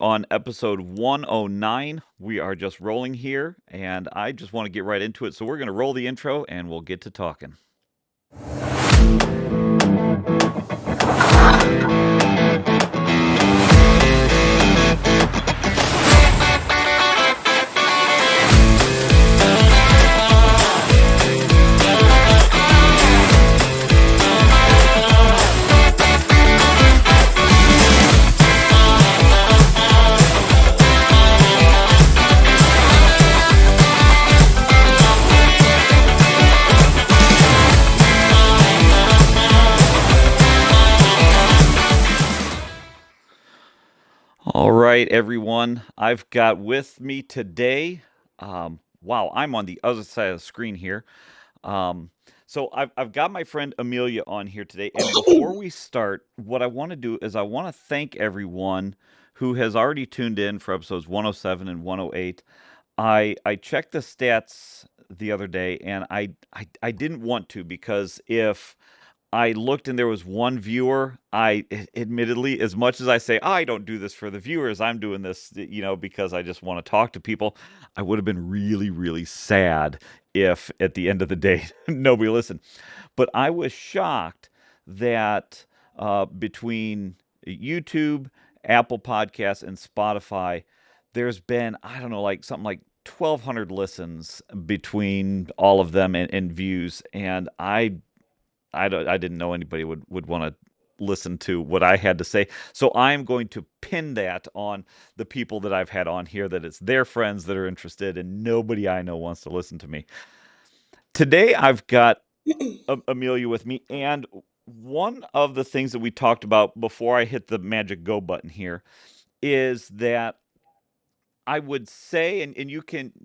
on episode 109. We are just rolling here, and I just want to get right into it. So we're going to roll the intro, and we'll get to talking. All right, everyone. I've got with me today. Wow, I'm on the other side of the screen here. Um, so I've got my friend Amelia on here today. And before we start, what I want to do is I want to thank everyone who has already tuned in for episodes 107 and 108. I checked the stats the other day, and I didn't want to because if I looked and there was one viewer. Admittedly, as much as I say, I don't do this for the viewers, I'm doing this, because I just want to talk to people. I would have been really, really sad if at the end of the day nobody listened. But I was shocked that between YouTube, Apple Podcasts, and Spotify, there's been, I don't know, like something like 1,200 listens between all of them and views. And I didn't know anybody would want to listen to what I had to say. So I'm going to pin that on the people that I've had on here, that it's their friends that are interested, and nobody I know wants to listen to me. Today I've got Amelia with me, and one of the things that we talked about before I hit the magic go button here is that I would say, and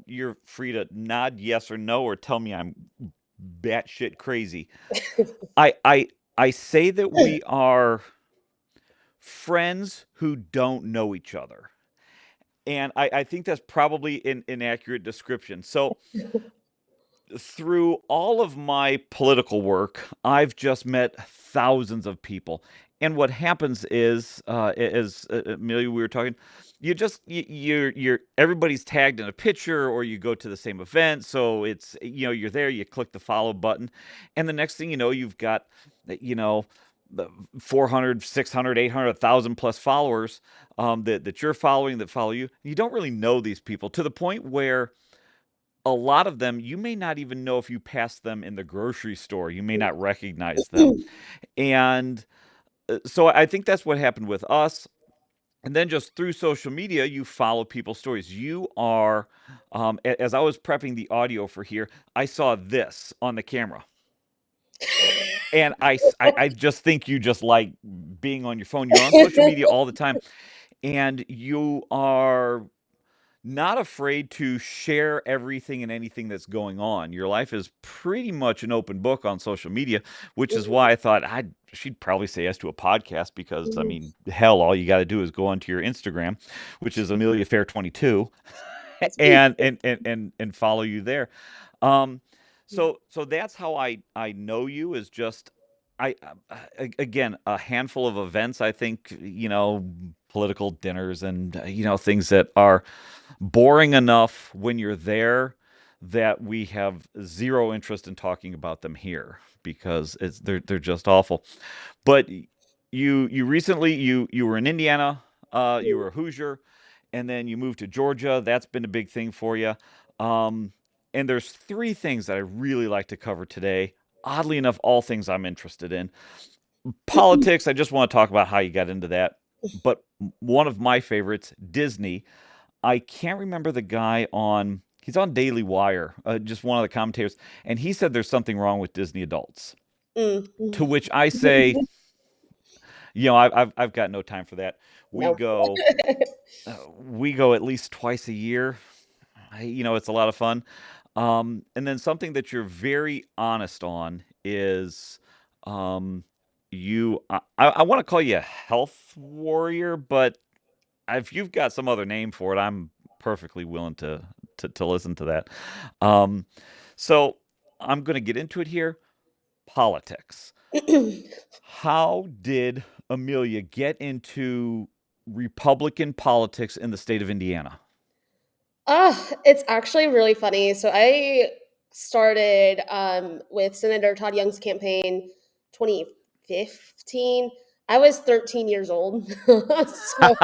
you're free to nod yes or no, or tell me I'm batshit crazy. I I I say that we are friends who don't know each other. And I think that's probably an inaccurate description. So through all of my political work, I've just met thousands of people. And what happens is, as Amelia, we were talking, you're everybody's tagged in a picture, or you go to the same event. So it's, you're there, you click the follow button. And the next thing you know, you've got, you know, the 400, 600, 800, 1,000 plus followers that you're following, that follow you. You don't really know these people, to the point where a lot of them, you may not even know if you pass them in the grocery store. You may not recognize them. And so I think that's what happened with us. And then just through social media, you follow people's stories. You are, as I was prepping the audio for here, I saw this on the camera. And I just think you just like being on your phone. You're on social media all the time, and you are not afraid to share everything and anything that's going on. Your life is pretty much an open book on social media, which is why I thought she'd probably say yes to a podcast, because I mean, hell, all you got to do is go onto your Instagram, which is Amelia Fair 22, and follow you there. Um, so that's how I know you, is just again, a handful of events. I think, political dinners, and things that are boring enough when you're there that we have zero interest in talking about them here, because they're just awful. But you recently, you were in Indiana, you were a Hoosier, and then you moved to Georgia. That's been a big thing for you. Um, and there's three things that I really like to cover today. Oddly enough, all things I'm interested in. Politics, I just want to talk about how you got into that. But one of my favorites, Disney. I can't remember the guy on. He's on Daily Wire, just one of the commentators, and he said there's something wrong with Disney adults. To which I say, I've got no time for that. We No. go, we go at least twice a year. It's a lot of fun. And then something that you're very honest on is, um, I want to call you a health warrior, but if you've got some other name for it, I'm perfectly willing to listen to that. Um, so I'm going to get into it here. Politics. How did Amelia get into Republican politics in the state of Indiana? It's actually really funny. So I started with Senator Todd Young's campaign 2015. I was 13 years old. So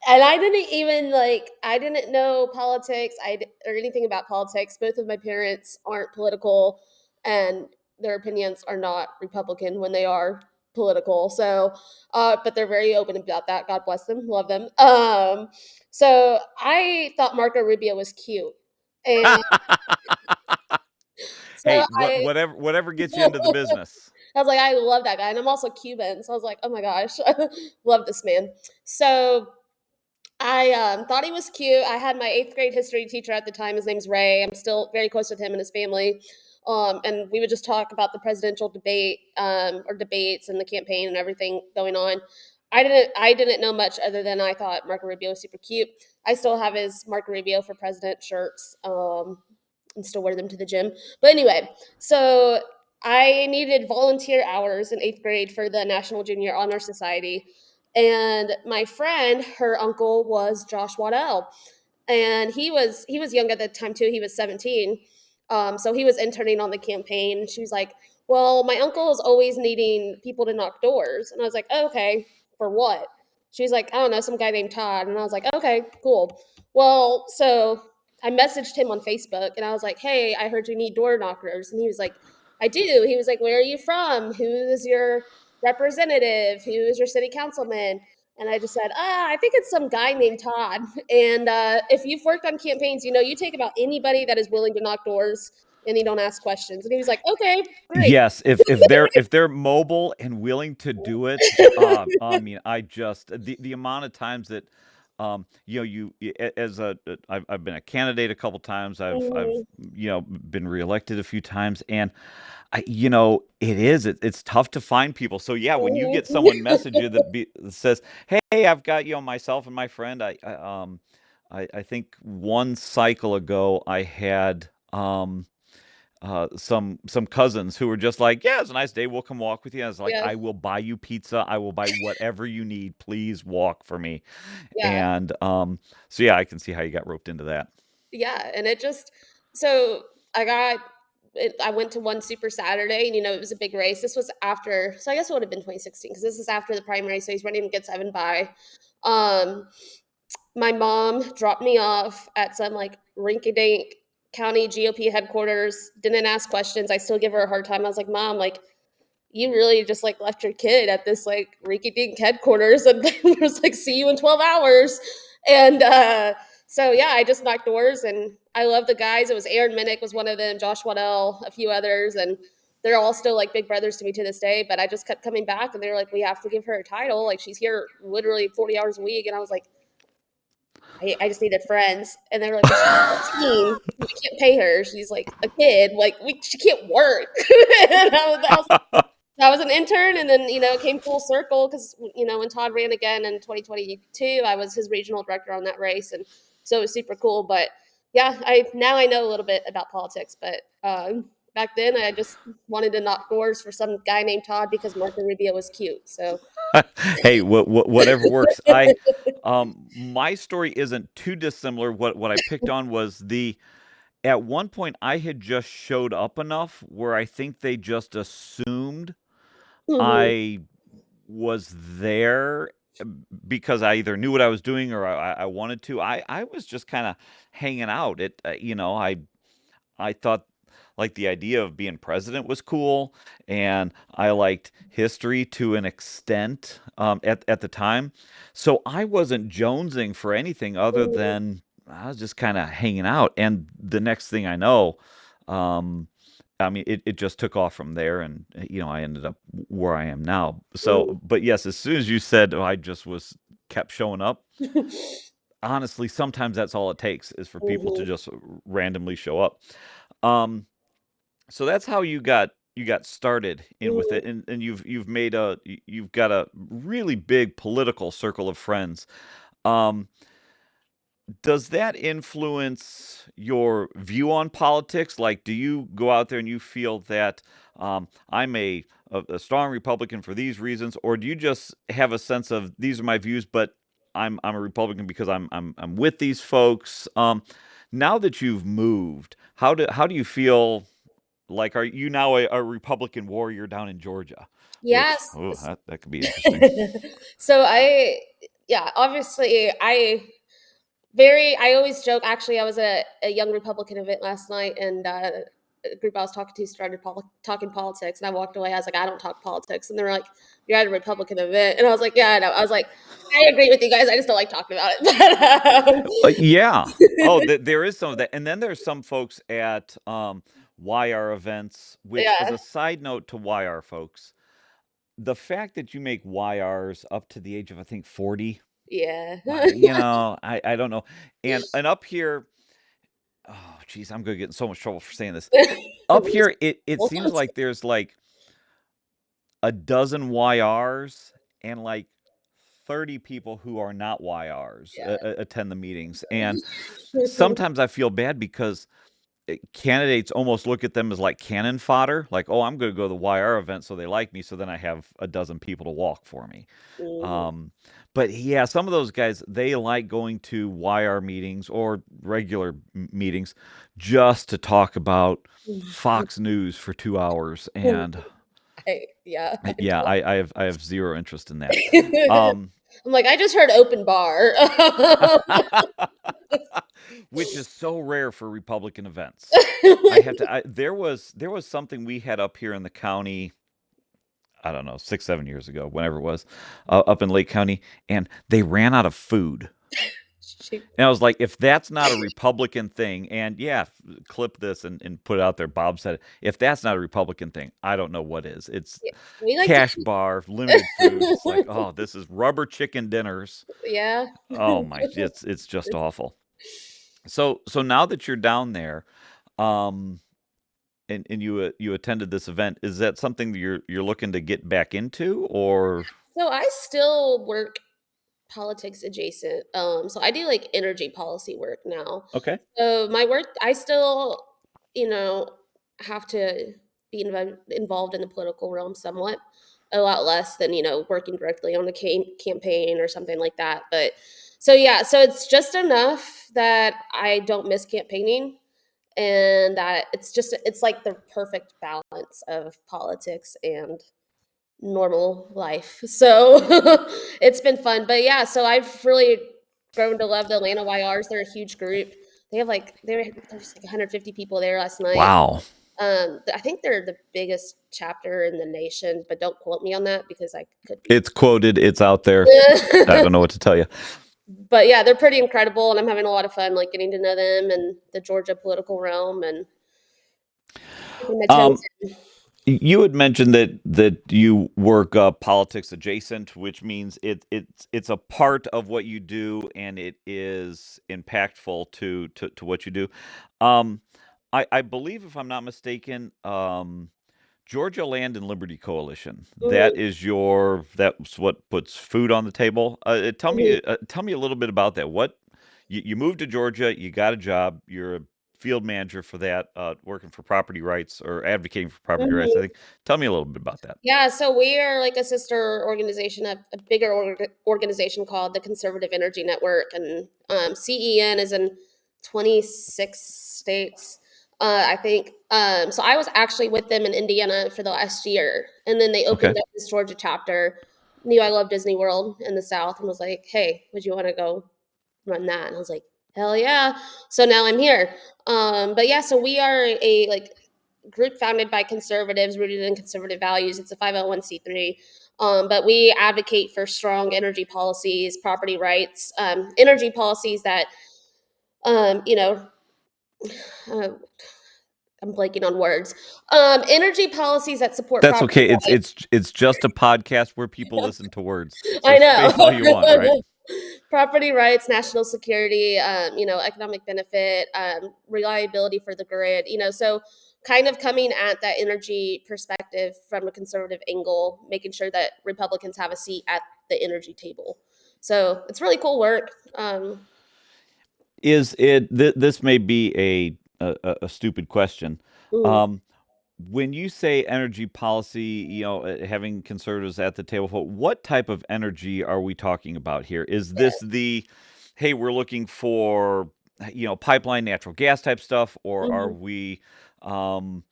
and I didn't even I didn't know politics or anything about politics. Both of my parents aren't political, and their opinions are not Republican when they are political. So, but they're very open about that. God bless them, love them. So I thought Marco Rubio was cute, and so Hey, I. whatever gets you into the business. I was like, I love that guy, and I'm also Cuban, so I was like, oh my gosh, love this man. So I thought he was cute. I had my eighth grade history teacher at the time. His name's Ray. I'm still very close with him and his family. And we would just talk about the presidential debate or debates and the campaign and everything going on. I didn't know much other than I thought Marco Rubio was super cute. I still have his Marco Rubio for president shirts and still wear them to the gym. But anyway, so I needed volunteer hours in eighth grade for the National Junior Honor Society, and my friend, her uncle was Josh Waddell, and he was young at the time too. He was 17, so he was interning on the campaign. And she was like, "Well, my uncle is always needing people to knock doors," and I was like, oh, "Okay, for what?" She was like, "I don't know, some guy named Todd," and I was like, "Okay, cool." Well, so I messaged him on Facebook, and I was like, "Hey, I heard you need door knockers," and he was like, "I do." He was like, "Where are you from? Who is your representative? Who is your city councilman?" And I just said, I think it's some guy named Todd. And if you've worked on campaigns, you know, you take about anybody that is willing to knock doors and you don't ask questions. And he was like, okay, great. Yes, if they're mobile and willing to do it, I mean, the amount of times that, as I've been a candidate a couple times. I've Mhm, been reelected a few times, and it's tough to find people. So yeah, when you get mhm. someone message you that says, "Hey, I've got myself and my friend." I think one cycle ago I had some cousins who were just like, "Yeah, it's a nice day. We'll come walk with you." I was like, Yeah, "I will buy you pizza. I will buy whatever you need. Please walk for me." yeah, And so yeah, I can see how you got roped into that. yeah. And it just, so I got, I went to one Super Saturday, and you know, it was a big race. This was after, so I guess it would have been 2016 because this is after the primary. So he's running against Evan by. Um, my mom dropped me off at some like rinky-dink county GOP headquarters. Didn't ask questions. I still give her a hard time. I was like, "Mom, like you really just like left your kid at this like rinky-dink headquarters and was like, see you in 12 hours." And so yeah, I just knocked doors, and I love the guys. It was Aaron Minnick was one of them, Josh Waddell, a few others, and they're all still like big brothers to me to this day. But I just kept coming back, and they were like, "We have to give her a title. Like she's here literally 40 hours a week." And I was like, I just needed friends. And they were like, well, she's 14. We can't pay her. She's like a kid. Like, she can't work. And I was an intern. And then, you know, it came full circle because, you know, when Todd ran again in 2022, I was his regional director on that race. And so it was super cool. But yeah, I know a little bit about politics. But back then, I just wanted to knock doors for some guy named Todd because Marco Rubio was cute. So, Hey, whatever works. My story isn't too dissimilar. What I picked on was at one point I had just showed up enough where I think they just assumed mhm, I was there because I either knew what I was doing or I wanted to. I was just kind of hanging out. I thought like the idea of being president was cool, and I liked history to an extent at the time. So I wasn't jonesing for anything other mhm, than I was just kind of hanging out. And the next thing I know, um, I mean, it just took off from there, and I ended up where I am now. mhm. So, but yes, as soon as you said, "Oh, I just was kept showing up," honestly, sometimes that's all it takes is for people to Mhm, just randomly show up. Um, so that's how you got started in with mhm. it, and you've got a really big political circle of friends. Um, Does that influence your view on politics? Like, do you go out there and you feel that I'm a strong Republican for these reasons, or do you just have a sense of these are my views, but I'm a Republican because I'm with these folks? Now that you've moved, how do you feel? Like, are you now a Republican warrior down in Georgia? Which, Yes. oh, that could be interesting. So yeah, obviously, I always joke. Actually, I was at a young Republican event last night, and a group I was talking to started talking politics, and I walked away. I was like, I don't talk politics, and they were like, "You're at a Republican event," and I was like, "Yeah, I know." I was like, "I agree with you guys. I just don't like talking about it." Yeah. Oh, there is some of that, and then there's some folks at YR events, which is Yeah, a side note to YR folks. The fact that you make YRs up to the age of I think 40, yeah. I don't know. And up here, oh geez, I'm gonna get in so much trouble for saying this. Up here, it seems like there's like a dozen YRs and like 30 people who are not YRs Yeah. attend the meetings. And sometimes I feel bad because candidates almost look at them as like cannon fodder, like, oh, I'm going to go to the YR event so they like me, so then I have a dozen people to walk for me. Mhm. Um, but yeah, some of those guys, they like going to YR meetings or regular meetings just to talk about Fox News for 2 hours. And Yeah, I yeah, don't. I have zero interest in that. Um, I'm like, I just heard open bar. which is so rare for Republican events. I have to. There was something we had up here in the county. I don't know, 6 7 years ago, whenever it was, up in Lake County, and they ran out of food. Shoot. And I was like, if that's not a Republican thing, and yeah, clip this and put it out there. Bob said it. If that's not a Republican thing, I don't know what is. It's Yeah, we like to cash bar, limited food. It's like, oh, this is rubber chicken dinners. yeah. Oh my, it's just awful. So now that you're down there, um, and you attended this event, is that something that you're looking to get back into, or So I still work politics adjacent. So I do like energy policy work now. okay? So my work, I still, you know, have to be involved in the political realm somewhat, a lot less than working directly on the campaign or something like that. But so yeah, so it's just enough that I don't miss campaigning, and that it's like the perfect balance of politics and normal life. So it's been fun. But yeah, so I've really grown to love the Atlanta YRs. They're a huge group. There's like 150 people there last night. Wow, I think they're the biggest chapter in the nation, but don't quote me on that because I could be. it's quoted, it's out there. I don't know what to tell you. But yeah, they're pretty incredible, and I'm having a lot of fun, like getting to know them and the Georgia political realm and dipping my toes Um, in. you had mentioned that you work politics adjacent, which means it's a part of what you do, and it is impactful to what you do. Um, I believe, if I'm not mistaken, Georgia Land and Liberty Coalition. Mhm, That's what puts food on the table. mhm, Tell me a little bit about that. What you moved to Georgia, you got a job, you're a field manager for that, working for property rights or advocating for property rights, I mhm. think. Tell me a little bit about that. Yeah, so we are like a sister organization, a bigger organization called the Conservative Energy Network, and CEN is in 26 states, I think. So I was actually with them in Indiana for the last year, and then they Okay. opened up this Georgia chapter. Knew I love Disney World in the South, and was like, "Hey, would you want to go run that?" And I was like, "Hell yeah!" So now I'm here. But yeah, so we are a like group founded by conservatives rooted in conservative values. It's a 501c3. But we advocate for strong energy policies, property rights, energy policies that, um, you know, uh, I'm blanking on words. Energy policies that support That's property okay. It's rights. it's it's just a podcast where people listen to words. So I space all you want, right? know. Property rights, national security, economic benefit, reliability for the grid, so kind of coming at that energy perspective from a conservative angle, making sure that Republicans have a seat at the energy table. So it's really cool work. Is this may be a stupid question. Mhm. Um, when you say energy policy, having conservatives at the table, what type of energy are we talking about here? Is this Yeah. the, hey, we're looking for, pipeline natural gas type stuff, or are Mhm. we, um,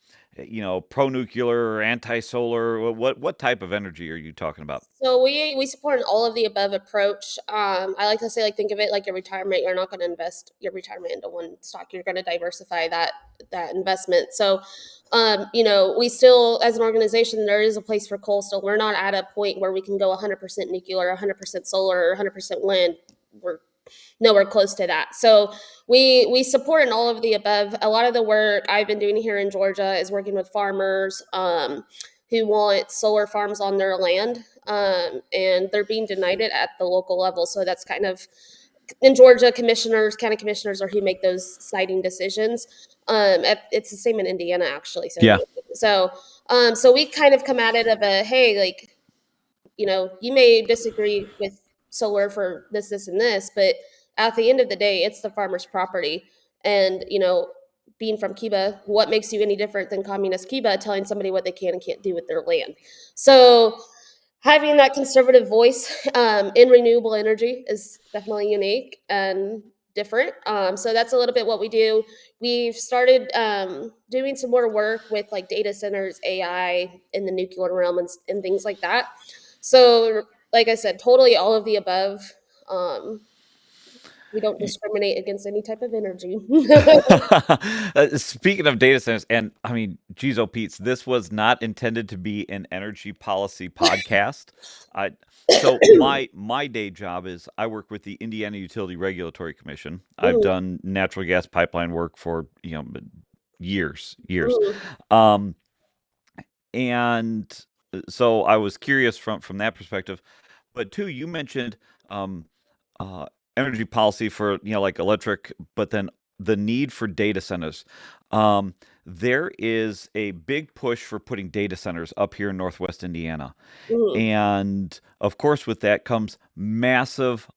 pro nuclear or anti solar? What type of energy are you talking about? So we support an all of the above approach. I like to say, like, think of it like your retirement. You're not going to invest your retirement into one stock. You're going to diversify that investment. So, we still, as an organization, there is a place for coal. Still, we're not at a point where we can go 100% nuclear, 100% solar, or 100% wind. We're nowhere close to that. So we support in all of the above. A lot of the work I've been doing here in Georgia is working with farmers who want solar farms on their land, and they're being denied it at the local level. So that's kind of in Georgia, commissioners, county commissioners are who make those siting decisions. It's the same in Indiana, actually. Yeah. So we kind of come at it of a, hey, like, you may disagree with solar for this, this, and this, but at the end of the day, it's the farmer's property. And, being from Cuba, what makes you any different than communist Cuba telling somebody what they can and can't do with their land? So having that conservative voice in renewable energy is definitely unique and different. So that's a little bit what we do. We've started doing some more work with like data centers, AI in the nuclear realm, and things like that. So, like I said, totally all of the above. Um, we don't discriminate against any type of energy. Speaking of data centers, and I mean, geez, oh, Pete's, this was not intended to be an energy policy podcast. I so my day job is I work with the Indiana Utility Regulatory Commission. I've Mhm, done natural gas pipeline work for years, mhm, um, and so I was curious from that perspective. But two, you mentioned um, uh, energy policy for like electric, but then the need for data centers. Um, there is a big push for putting data centers up here in Northwest Indiana, mhm, and of course, with that comes massive,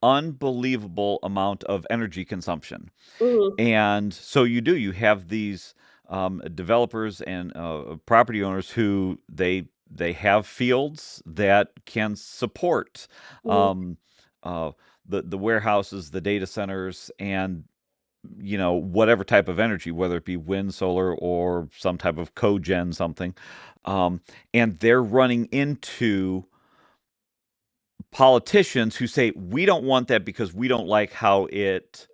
unbelievable amount of energy consumption. mhm, And so you have these developers and property owners who they have fields that can support mhm, um, uh, the warehouses, the data centers, and whatever type of energy, whether it be wind, solar, or some type of cogen something, um, and they're running into politicians who say we don't want that because we don't like how it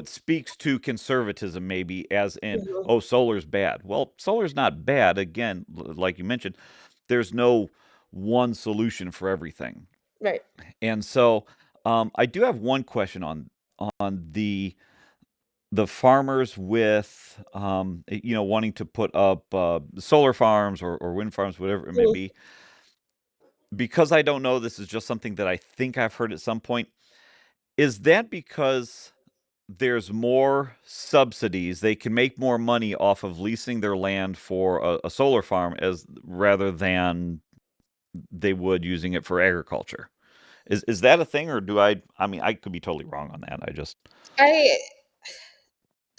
speaks to conservatism, maybe as in, mhm. oh, solar's bad. Well, solar's not bad. Again, like you mentioned, there's no one solution for everything. Right. And so I do have one question on the farmers with wanting to put up solar farms or wind farms, whatever it may Mhm, be. Because I don't know, this is just something that I think I've heard at some point. Is that because there's more subsidies. They can make more money off of leasing their land for a solar farm as rather than they would using it for agriculture. Is that a thing, or do I mean, I could be totally wrong on that. I just I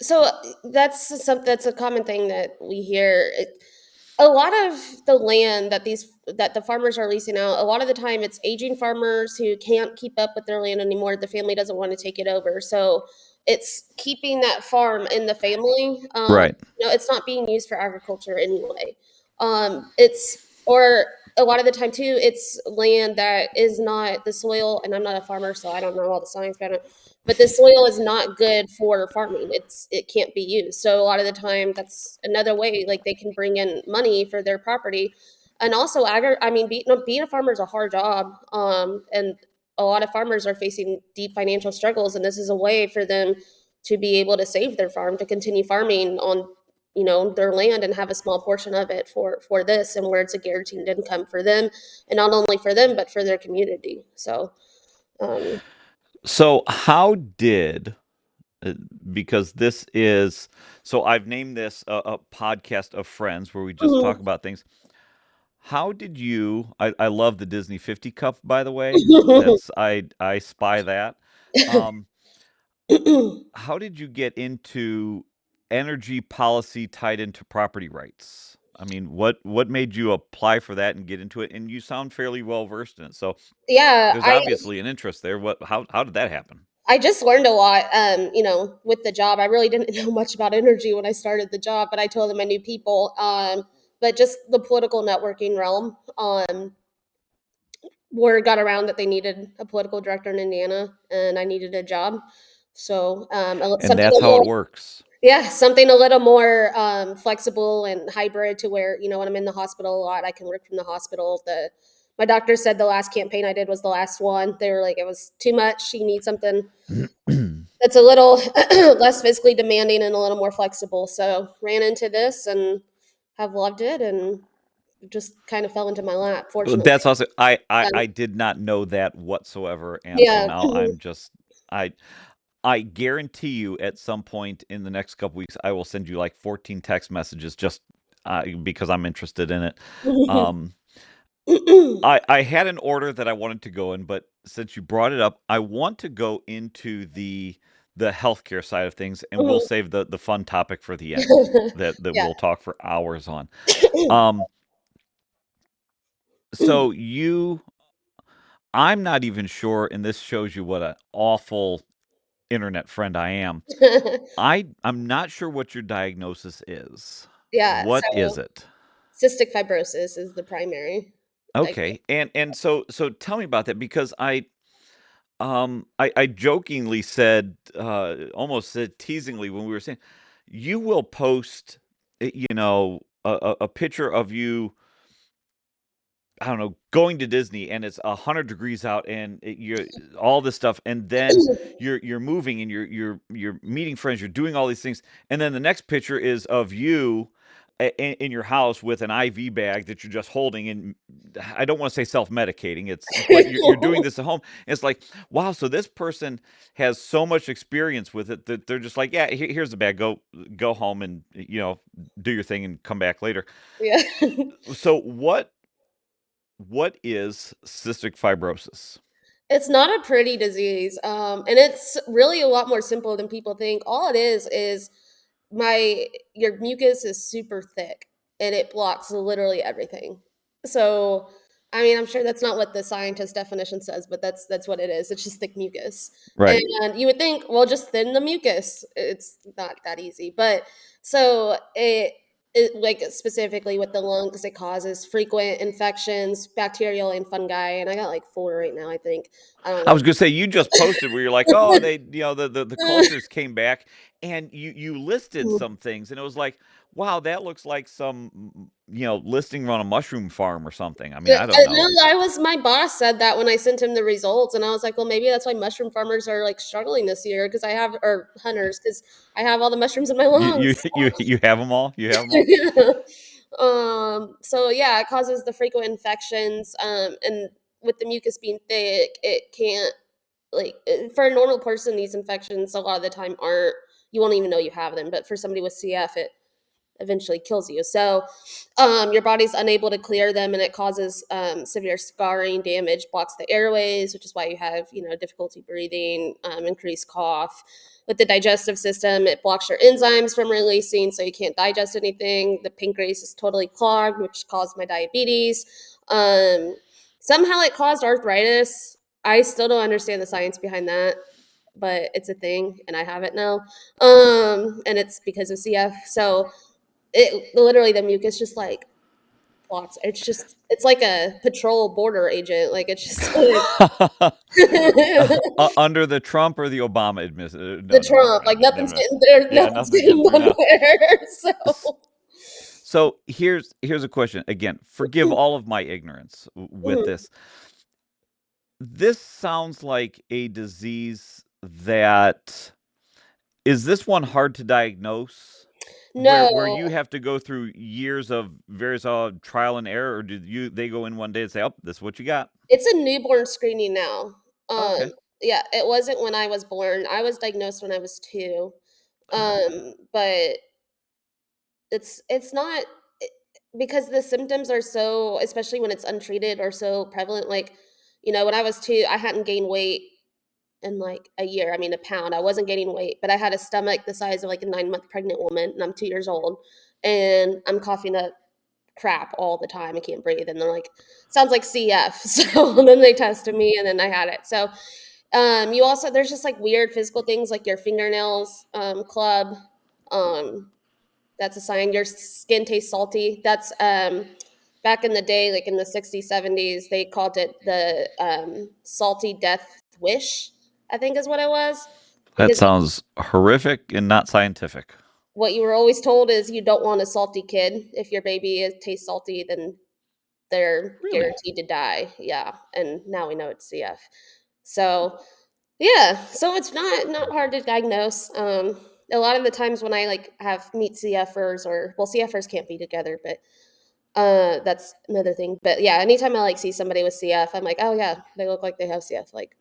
So that's a common thing that we hear. A lot of the land that the farmers are leasing out, a lot of the time it's aging farmers who can't keep up with their land anymore. The family doesn't want to take it over, so it's keeping that farm in the family. right. It's not being used for agriculture anyway. It's or a lot of the time too, it's land that is not the soil. And I'm not a farmer, so I don't know all the science behind it, but the soil is not good for farming. It can't be used. So a lot of the time that's another way like they can bring in money for their property. And also I mean being a farmer is a hard job. And a lot of farmers are facing deep financial struggles, and this is a way for them to be able to save their farm to continue farming on their land and have a small portion of it for this, and where it's a guaranteed income for them, and not only for them but for their community. So um So how did uh, because this is so I've named this a podcast of friends where we just talk about things. How did you? I love the Disney 50 cup, by the way. That's I spy that. Um, How did you get into energy policy tied into property rights? I mean, what made you apply for that and get into it? And you sound fairly well versed in it, so Yeah, there's obviously an interest there. What? How did that happen? I just learned a lot, with the job. I really didn't know much about energy when I started the job, but I told them I knew people. But just the political networking realm. Word got around that they needed a political director in Indiana, and I needed a job. So And something that's a how it little, works. yeah, something a little more flexible and hybrid to where when I'm in the hospital a lot, I can work from the hospital. The My doctor said the last campaign I did was the last one. They were like, it was too much. You need something that's a little less physically demanding and a little more flexible. So ran into this and have loved it, and just kind of fell into my lap, fortunately. That's also Um, I did not know that whatsoever, and so yeah. now I'm just I I guarantee you at some point in the next couple weeks I will send you like 14 text messages just because I'm interested in it. Um, I had an order that I wanted to go in, but since you brought it up, I want to go into the healthcare side of things, and we'll save the fun topic for the end that Yeah. we'll talk for hours on. Um, so I'm not even sure, and this shows you what an awful internet friend I am. I'm not sure what your diagnosis is. Yeah, What is so it? cystic fibrosis is the primary Okay, diagnosis. and so tell me about that because I jokingly said, almost said teasingly when we were saying, you will post, a picture of you, I don't know, going to Disney and it's 100 degrees out and you're all this stuff, and then you're moving and you're meeting friends, you're doing all these things, and then the next picture is of you in your house with an IV bag that you're just holding, and I don't want to say self-medicating, but you're doing this at home. And it's like, wow, so this person has so much experience with it that they're just like, yeah, here's the bag, go home and do your thing and come back later. Yeah. So what is cystic fibrosis? It's not a pretty disease, and it's really a lot more simple than people think. All it is my your mucus is super thick, and it blocks literally everything. So, I mean, I'm sure that's not what the scientist definition says, but that's what it is. It's just thick mucus. Right. And you would think, well, just thin the mucus. It's not that easy. But so it like specifically with the lungs, it causes frequent infections, bacterial and fungi. And I got like four right now, I think. I don't I know. was gonna say you just posted where you're like, oh, they, the cultures came back, and you listed some things, and it was like, wow, that looks like some listing on a mushroom farm or something. I mean, I don't No, know. I was my boss said that when I sent him the results, and I was like, "Well, maybe that's why mushroom farmers are, like, struggling this year because I have or hunters because I have all the mushrooms in my You lungs." you have them all. You have them all. Yeah. So yeah, it causes the frequent infections, and with the mucus being thick, it can't for a normal person, these infections a lot of the time aren't you won't even know you have them, but for somebody with CF, it eventually kills you. So, your body's unable to clear them, and it causes severe scarring, damage, blocks the airways, which is why you have difficulty breathing, increased cough. With the digestive system, it blocks your enzymes from releasing, so you can't digest anything. The pancreas is totally clogged, which caused my diabetes. Um, Somehow it caused arthritis. I still don't understand the science behind that, but it's a thing, and I have it now. And it's because of CF. So it literally the mucus just like blocks. It's like a patrol border agent. Like it's just like Under the Trump or the Obama administration? the No, no, no, Trump. no, Like no, nothing's no. getting there. Yeah, Nothing's nothing's getting getting through done now. there. S- So So here's a question. Again, forgive all of my ignorance with mhm. this. This sounds like a disease that is this one hard to diagnose? Where No, you have to go through years of various trial and error, or did they go in one day and say, "Oh, this is what you got"? it's a newborn screening now. Oh, Um, okay. yeah, it wasn't when I was born. I was diagnosed when I was 2. But it's not because the symptoms are so, especially when it's untreated, are so prevalent. Like, when I was 2, I hadn't gained weight in like a year. I mean, a pound. I wasn't gaining weight, but I had a stomach the size of like a 9 month pregnant woman, and I'm 2 years old, and I'm coughing up crap all the time. I can't breathe, and they're like, sounds like CF. So then they tested me, and then I had it. So you also there's just like weird physical things like your fingernails club. Um, that's a sign your skin tastes salty. That's back in the day, like in the 60s, 70s, they called it the salty death wish, I think is what it was. That Because sounds horrific and not scientific. what you were always told is you don't want a salty kid. If your baby tastes salty, then they're Really? guaranteed to die. Yeah. And now we know it's CF. So yeah, so it's not hard to diagnose. A lot of the times when I like have meet CFers or well, CFers can't be together, but that's another thing. But yeah, anytime I like see somebody with CF, I'm like, oh yeah, they look like they have CF. Like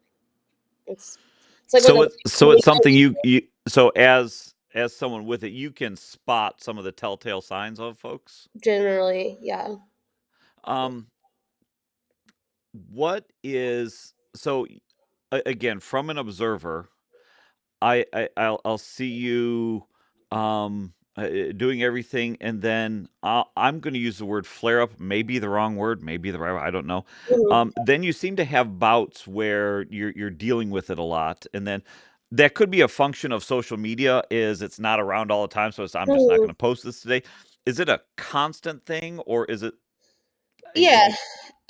it's it's like one of So those it's something you so as someone with it, you can spot some of the telltale signs of folks. generally, yeah. Um, what is so again from an observer, I'll see you doing everything, and then I'm going to use the word flare up. Maybe the wrong word, maybe the right. I don't know. Mhm, Then you seem to have bouts where you're dealing with it a lot, and then that could be a function of social media. Is it's not around all the time, so I'm just not mhm. going to post this today. Is it a constant thing, or is it? Yeah,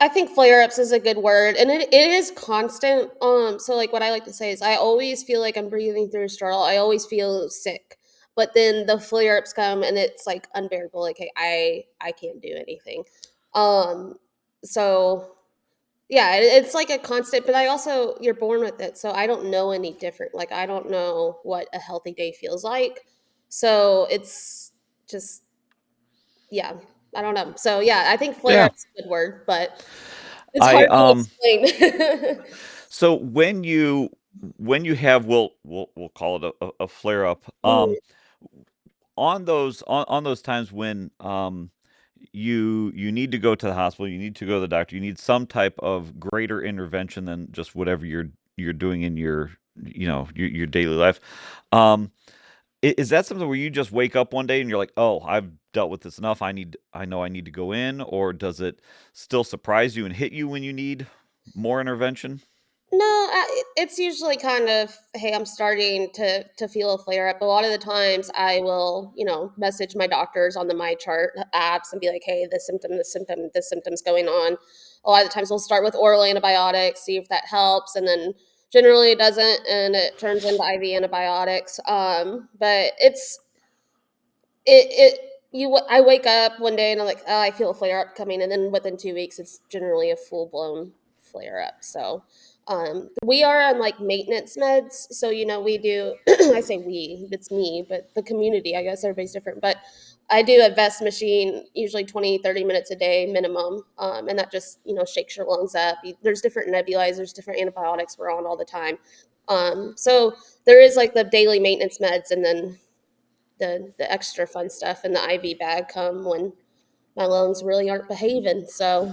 I think flare-ups is a good word, and it is constant. So like what I like to say is I always feel like I'm breathing through a straw. I always feel sick. But then the flare-ups come and it's like unbearable. Like, hey, I can't do anything. Um, so yeah, it's like a constant, but I also you're born with it. So I don't know any different. Like I don't know what a healthy day feels like. So it's just yeah, I don't know. So yeah, I think Yeah, flare-up's a good word, but it's I hard to explain. So when you have we'll call it a flare up. Mhm, On those times when you need to go to the hospital, you need to go to the doctor, you need some type of greater intervention than just whatever you're doing in your your daily life. Um, is that something where you just wake up one day and you're like, oh, I've dealt with this enough. I know I need to go in, or does it still surprise you and hit you when you need more intervention? No, it's usually kind of, hey, I'm starting to feel a flare up. A lot of the times, I will, message my doctors on the My Chart apps and be like, hey, this symptom's going on. A lot of the times, we'll start with oral antibiotics, see if that helps, and then generally it doesn't, and it turns into IV antibiotics. But it I wake up one day and I'm like, oh, I feel a flare up coming, and then within 2 weeks, it's generally a full blown flare up. So, we are on like maintenance meds. So we do. I say we, it's me, but the community. I guess everybody's different, but I do a vest machine usually 20-30 minutes a day minimum, and that just shakes your lungs up. There's different nebulizers, different antibiotics we're on all the time. So there is like the daily maintenance meds, and then the extra fun stuff in the IV bag come when my lungs really aren't behaving. So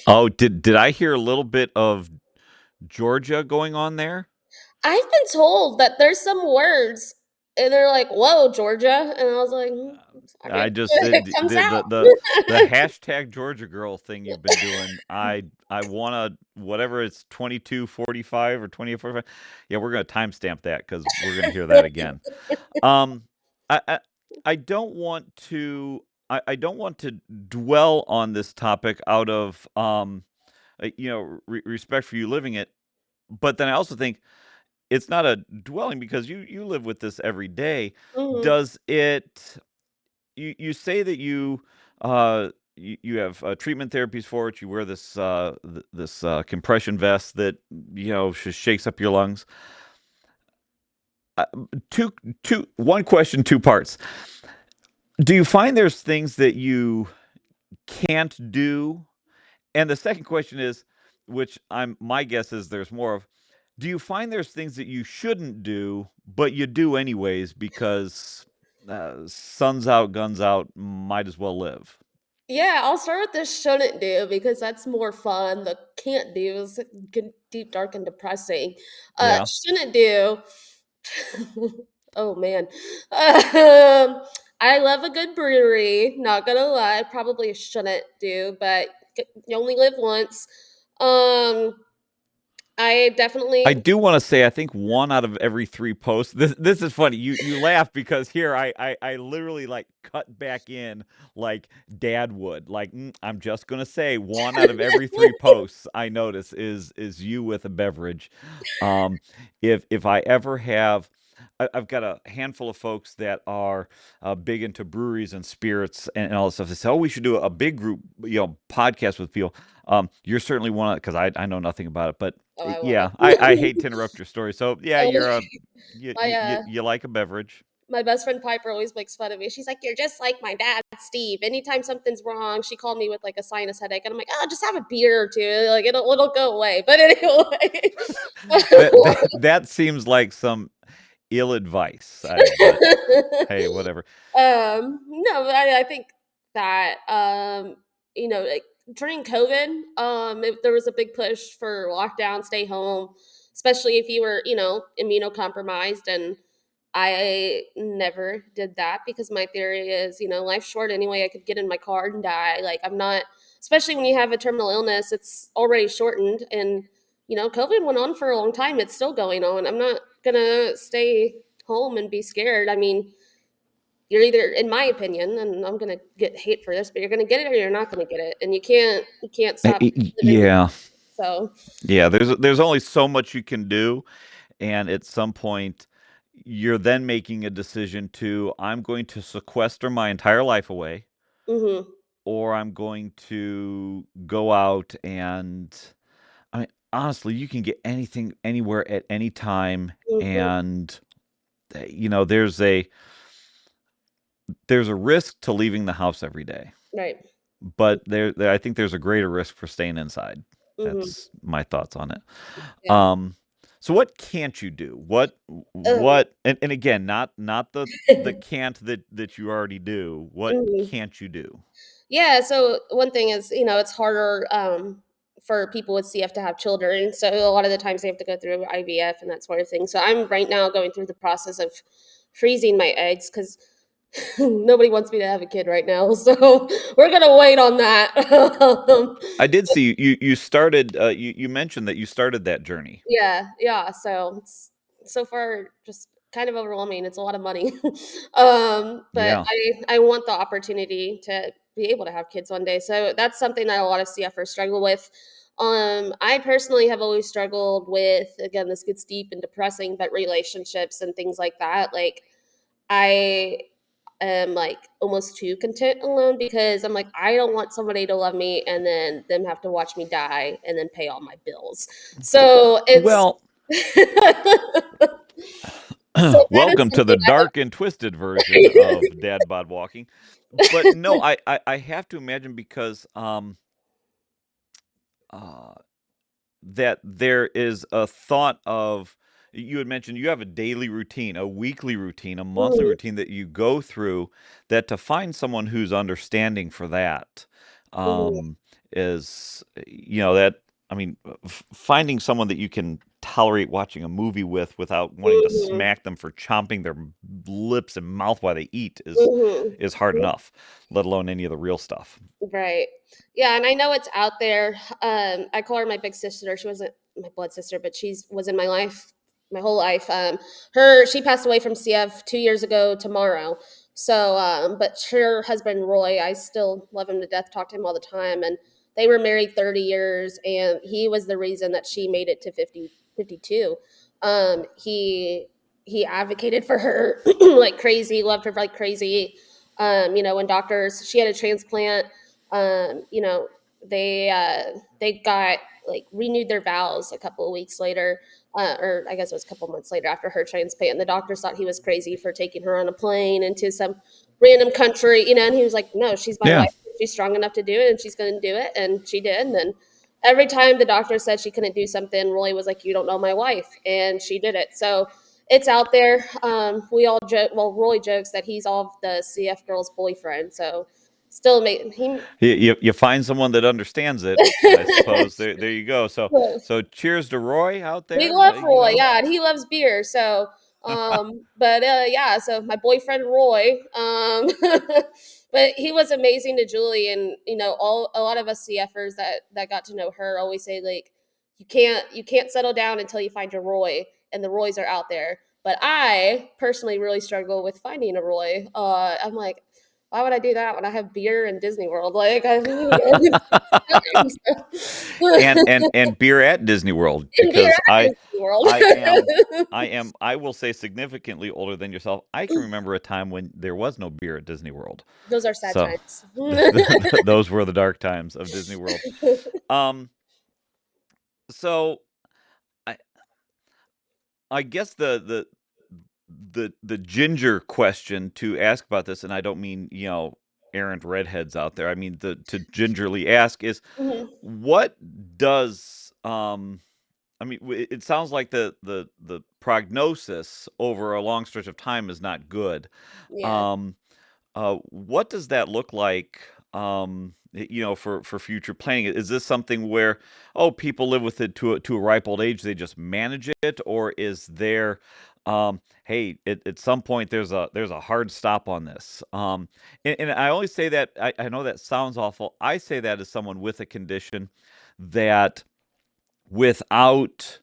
Oh, did I hear a little bit of Georgia going on there? I've been told that there's some words and they're like, "Whoa, Georgia," and I was like, I "Sorry, just it comes out." the hashtag Georgia girl thing you've been doing. I wanna whatever it's 22:45 or 20:45. Yeah, we're gonna timestamp that because we're gonna hear that again. Um, I I, I don't want to I don't want to dwell on this topic out of respect for you living it, but then I also think it's not a dwelling because you live with this every day. Mhm. Does it you say that you have treatment therapies for it. You wear this compression vest that just shakes up your lungs. Uh, two one question, two parts. Do you find there's things that you can't do? And the second question is, which my guess is there's more of. Do you find there's things that you shouldn't do, but you do anyways because sun's out, guns out, might as well live? Yeah, I'll start with the shouldn't do because that's more fun. The can't do is deep, dark, and depressing. Yeah. Shouldn't do. Oh man, I love a good brewery. Not gonna lie, probably shouldn't do, but you only live once. Um, I I definitely. do want to say I think one out of every three posts. This is funny. You laugh because here I literally like cut back in like dad would. Like I'm just gonna say one out of every three posts I notice is you with a beverage. Um, if I ever have. I've got a handful of folks that are big into breweries and spirits and all this stuff. They say, "Oh, we should do a big group, podcast with people." You're certainly one because I know nothing about it, but Oh, I love yeah, I hate it. to interrupt your story. So yeah, Oh, you're a you my you you, you like a beverage. my best friend Piper always makes fun of me. She's like, "You're just like my dad, Steve. Anytime something's wrong, she called me with like a sinus headache, and I'm like, oh, just have a beer or two. Like it'll go away." But anyway, That seems like some ill advice. But hey, whatever. no, I think that like during COVID, there was a big push for lockdown, stay home, especially if you were, immunocompromised. And I never did that because my theory is, life's short anyway. I could get in my car and die. Like I'm not, especially when you have a terminal illness, it's already shortened. And COVID went on for a long time. It's still going on. I'm not gonna stay home and be scared. I mean, you're either, in my opinion, and I'm gonna get hate for this, but you're gonna get it or you're not gonna get it, and you can't stop living. Yeah, So, yeah. There's only so much you can do, and at some point, you're then making a decision to I'm going to sequester my entire life away, mhm, or I'm going to go out and I mean, honestly, you can get anything anywhere at any time, mhm, and there's a risk to leaving the house every day, right, but I think there's a greater risk for staying inside. mhm, That's my thoughts on it. yeah, Um, so what can't you do? um, And again, not the can't that you already do. What mhm. can't you do? Yeah, so one thing is, it's harder, for people with CF to have children, so a lot of the times they have to go through IVF and that sort of thing. So I'm right now going through the process of freezing my eggs because nobody wants me to have a kid right now, so we're gonna wait on that. I did see you started you mentioned that you started that journey. Yeah, yeah, so it's so far just kind of overwhelming, it's a lot of money. But Yeah. I want the opportunity to be able to have kids one day, so that's something that a lot of CFers struggle with. I personally have always struggled with, again, this gets deep and depressing, but relationships and things like that, like, I am, like, almost too content alone because I'm like, I don't want somebody to love me and then them have to watch me die and then pay all my bills. So it's Well, so that is welcome to the something I have. dark and twisted version of dad bod walking. But no, I have to imagine because uh that there is a thought of you had mentioned you have a daily routine, a weekly routine, a monthly Mhm, routine that you go through, that to find someone who's understanding for that mhm, um is that I mean finding someone that you can tolerate watching a movie with without wanting to mhm, smack them for chomping their lips and mouth while they eat mhm. is hard enough, let alone any of the real stuff. Right. Yeah, and I know it's out there. I call her my big sister. She wasn't my blood sister, but she's was in my life my whole life. She passed away from CF 2 years ago tomorrow. So, but her husband Roy, I still love him to death. Talk to him all the time, and they were married 30 years, and he was the reason that she made it to 52. He advocated for her like crazy, loved her like crazy. When doctors, she had a transplant, um, you know, they got like renewed their vows a couple of weeks later, or I guess it was a couple months later after her transplant. And the doctors thought he was crazy for taking her on a plane into some random country, and he was like, "No, she's my Yeah. wife. She's strong enough to do it, and she's going to do it." And she did. And then every time the doctor said she couldn't do something, Roy was like, "You don't know my wife," and she did it. So it's out there. We all joke. Well, Roy jokes that he's all of the CF girl's boyfriend. So Still amazing. He You find someone that understands it, I suppose. There you go. So cheers to Roy out We there. love Roy, yeah, and he loves beer. So, but yeah, so my boyfriend Roy, but he was amazing to Julie, and all a lot of us CFers that got to know her always say like, you can't settle down until you find your Roy, and the Roys are out there. But I personally really struggle with finding a Roy. I'm like, why would I do that when I have beer in Disney World? Like, I And beer at Disney World and beer because at Disney World. I am I will say significantly older than yourself. I can remember a time when there was no beer at Disney World. Those are sad So times. those were the dark times of Disney World. Um so I I guess the ginger question to ask about this, and I don't mean, errant redheads out there. I mean the to gingerly ask is Mhm. what does I mean, it sounds like the prognosis over a long stretch of time is not good. Yeah. Um, what does that look like? For future planning, is this something where people live with it to a ripe old age, they just manage it, or is there, hey, at some point there's a hard stop on this? And I only say that I know that sounds awful. I say that as someone with a condition that without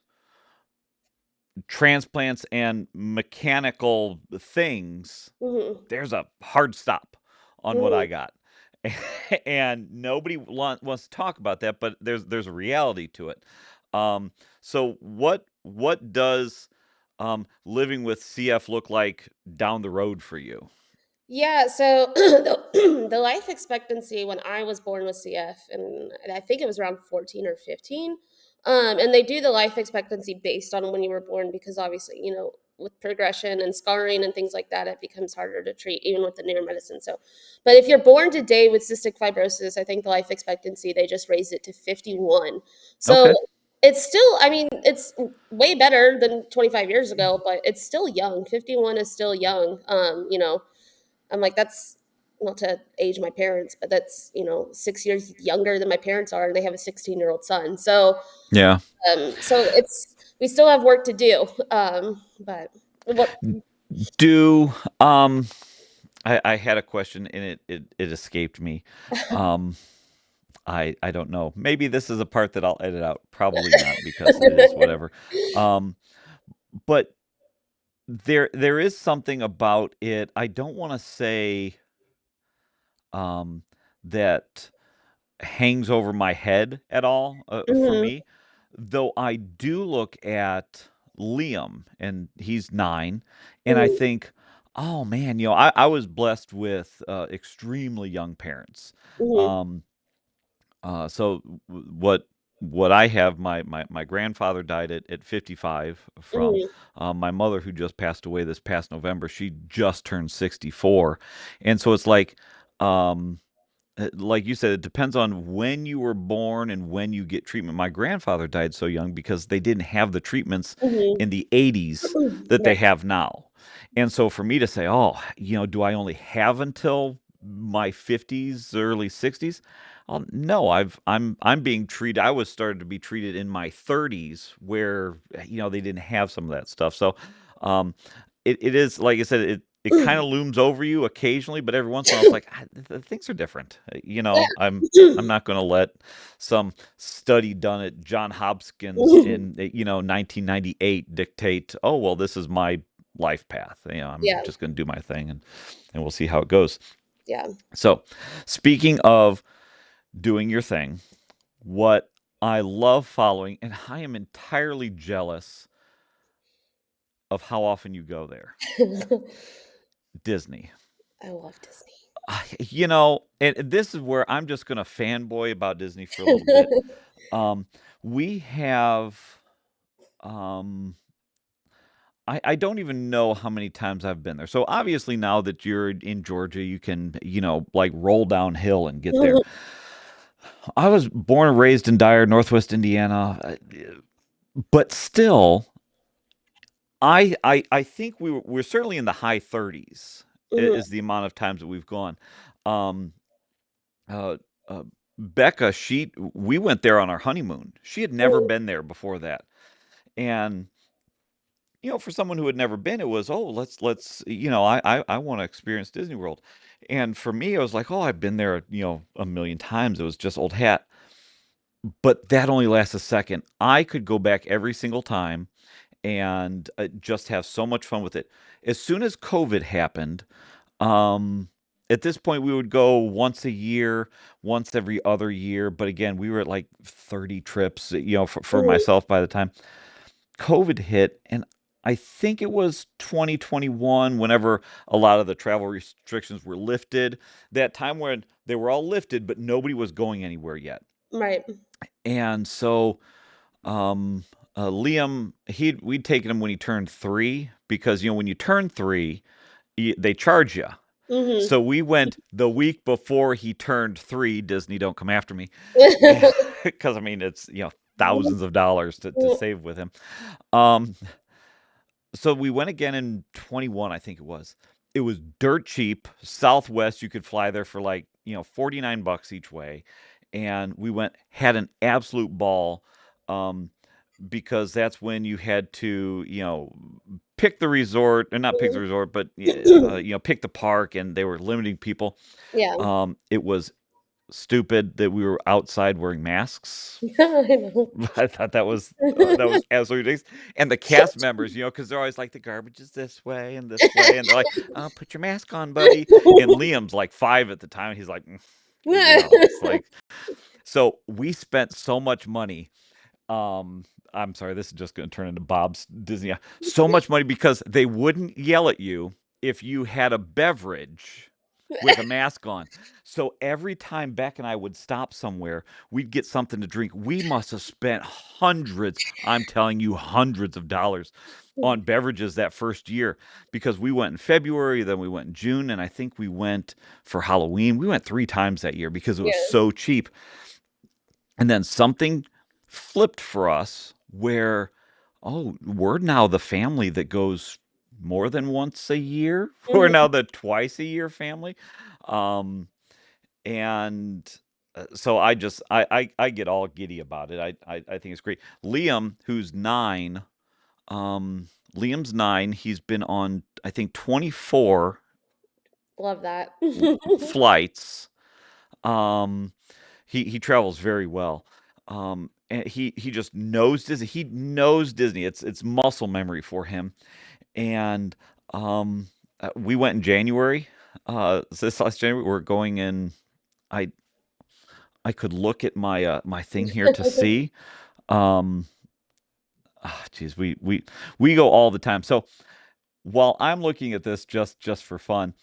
transplants and mechanical things, Mhm. there's a hard stop on what I Mhm. got. And nobody wants to talk about that, but there's a reality to it. So what does living with CF look like down the road for you? Yeah, so the life expectancy when I was born with CF, and I think it was around 14 or 15. And they do the life expectancy based on when you were born because obviously, with progression and scarring and things like that, it becomes harder to treat even with the newer medicine. So, but if you're born today with cystic fibrosis, I think the life expectancy they just raised it to 51. So Okay. it's still, I mean, it's way better than 25 years ago, but it's still young. 51 is still young. I'm like, that's not to age my parents, but that's 6 years younger than my parents are, and they have a 16-year-old son. So, Yeah. so it's we still have work to do. But what? Do I had a question and it escaped me. Um I don't know. Maybe this is a part that I'll edit out. Probably not because it is whatever. Um, but there is something about it. I don't want to say um, that hangs over my head at all for Mhm, me, though I do look at Liam and he's 9, and I mhm, think, oh man, I was blessed with extremely young parents. mhm, Um, so what I have, my grandfather died at 55 from mhm, my mother who just passed away this past November. She just turned 64, and so it's like you said, it depends on when you were born and when you get treatment. My grandfather died so young because they didn't have the treatments mhm. in the 80s that they Right. have now. And so for me to say, oh, do I only have until my 50s, early 60s? No, I'm being treated. I was started to be treated in my 30s where they didn't have some of that stuff. So um, it is like I said, it kind of looms over you occasionally, but every once in a while it's like things are different. Yeah. I'm not going to let some study done at John Hopkins in 1998 dictate, oh well, this is my life path. I'm Yeah. just going to do my thing, and we'll see how it goes. Yeah. So, speaking of doing your thing, what I love following, and I am entirely jealous of how often you go there. Disney. I love Disney. And this is where I'm just going to fanboy about Disney for a little bit. Um, we have, um, I don't even know how many times I've been there. So obviously now that you're in Georgia, you can, like roll downhill and get there. I was born and raised in Dyer, Northwest Indiana, but still, I think we're certainly in the high 30s Mhm, is the amount of times that we've gone. Um, Uh, uh, Becca, we went there on our honeymoon. She had never Mhm. been there before that, and for someone who had never been, it was, oh, let's I want to experience Disney World, and for me, I was like, oh, I've been there, a million times. It was just old hat, but that only lasts a second. I could go back every single time and just have so much fun with it. As soon as COVID happened, um, at this point, we would go once a year, once every other year. But again, we were at like 30 trips, for Mhm. myself by the time COVID hit. And I think it was 2021, whenever a lot of the travel restrictions were lifted, that time when they were all lifted, but nobody was going anywhere yet. Right. And so um, Liam, we'd taken him when he turned 3 because when you turn 3, they charge you. Mhm. So we went the week before he turned 3. Disney, don't come after me, because I mean it's thousands of dollars to save with him. Um, so we went again in 21, I think it was. It was dirt cheap. Southwest, you could fly there for like, $49 each way. And we went, had an absolute ball. Um, because that's when you had to, pick the resort, or not pick the resort, but pick the park, and they were limiting people. Yeah. It was stupid that we were outside wearing masks. I know. I thought that was absolutely ridiculous. And the cast members, because they're always like, the garbage is this way and this way, and they're like, "Oh, put your mask on, buddy." And Liam's like 5 at the time. He's like, it's like, so we spent so much money. Um, I'm sorry, this is just going to turn into Bob's Disney. So much money because they wouldn't yell at you if you had a beverage with a mask on. So every time Beck and I would stop somewhere, we'd get something to drink. We must have spent hundreds, I'm telling you, hundreds of dollars on beverages that first year because we went in February, then we went in June, and I think we went for Halloween. We went 3 times that year because it was Yeah. so cheap. And then something flipped for us where, oh, we're now the family that goes more than once a year. We're Mhm. now the twice a year family. Um, and so I get all giddy about it. I think it's great. Liam, who's 9, Liam's 9. He's been on, I think, 24 Love that. flights. Um, he travels very well. And he just knows Disney. He knows Disney. It's muscle memory for him. And we went in January. This last January, we're going in. I I could look at my thing here to see. Um, geez, we go all the time. So while I'm looking at this just for fun,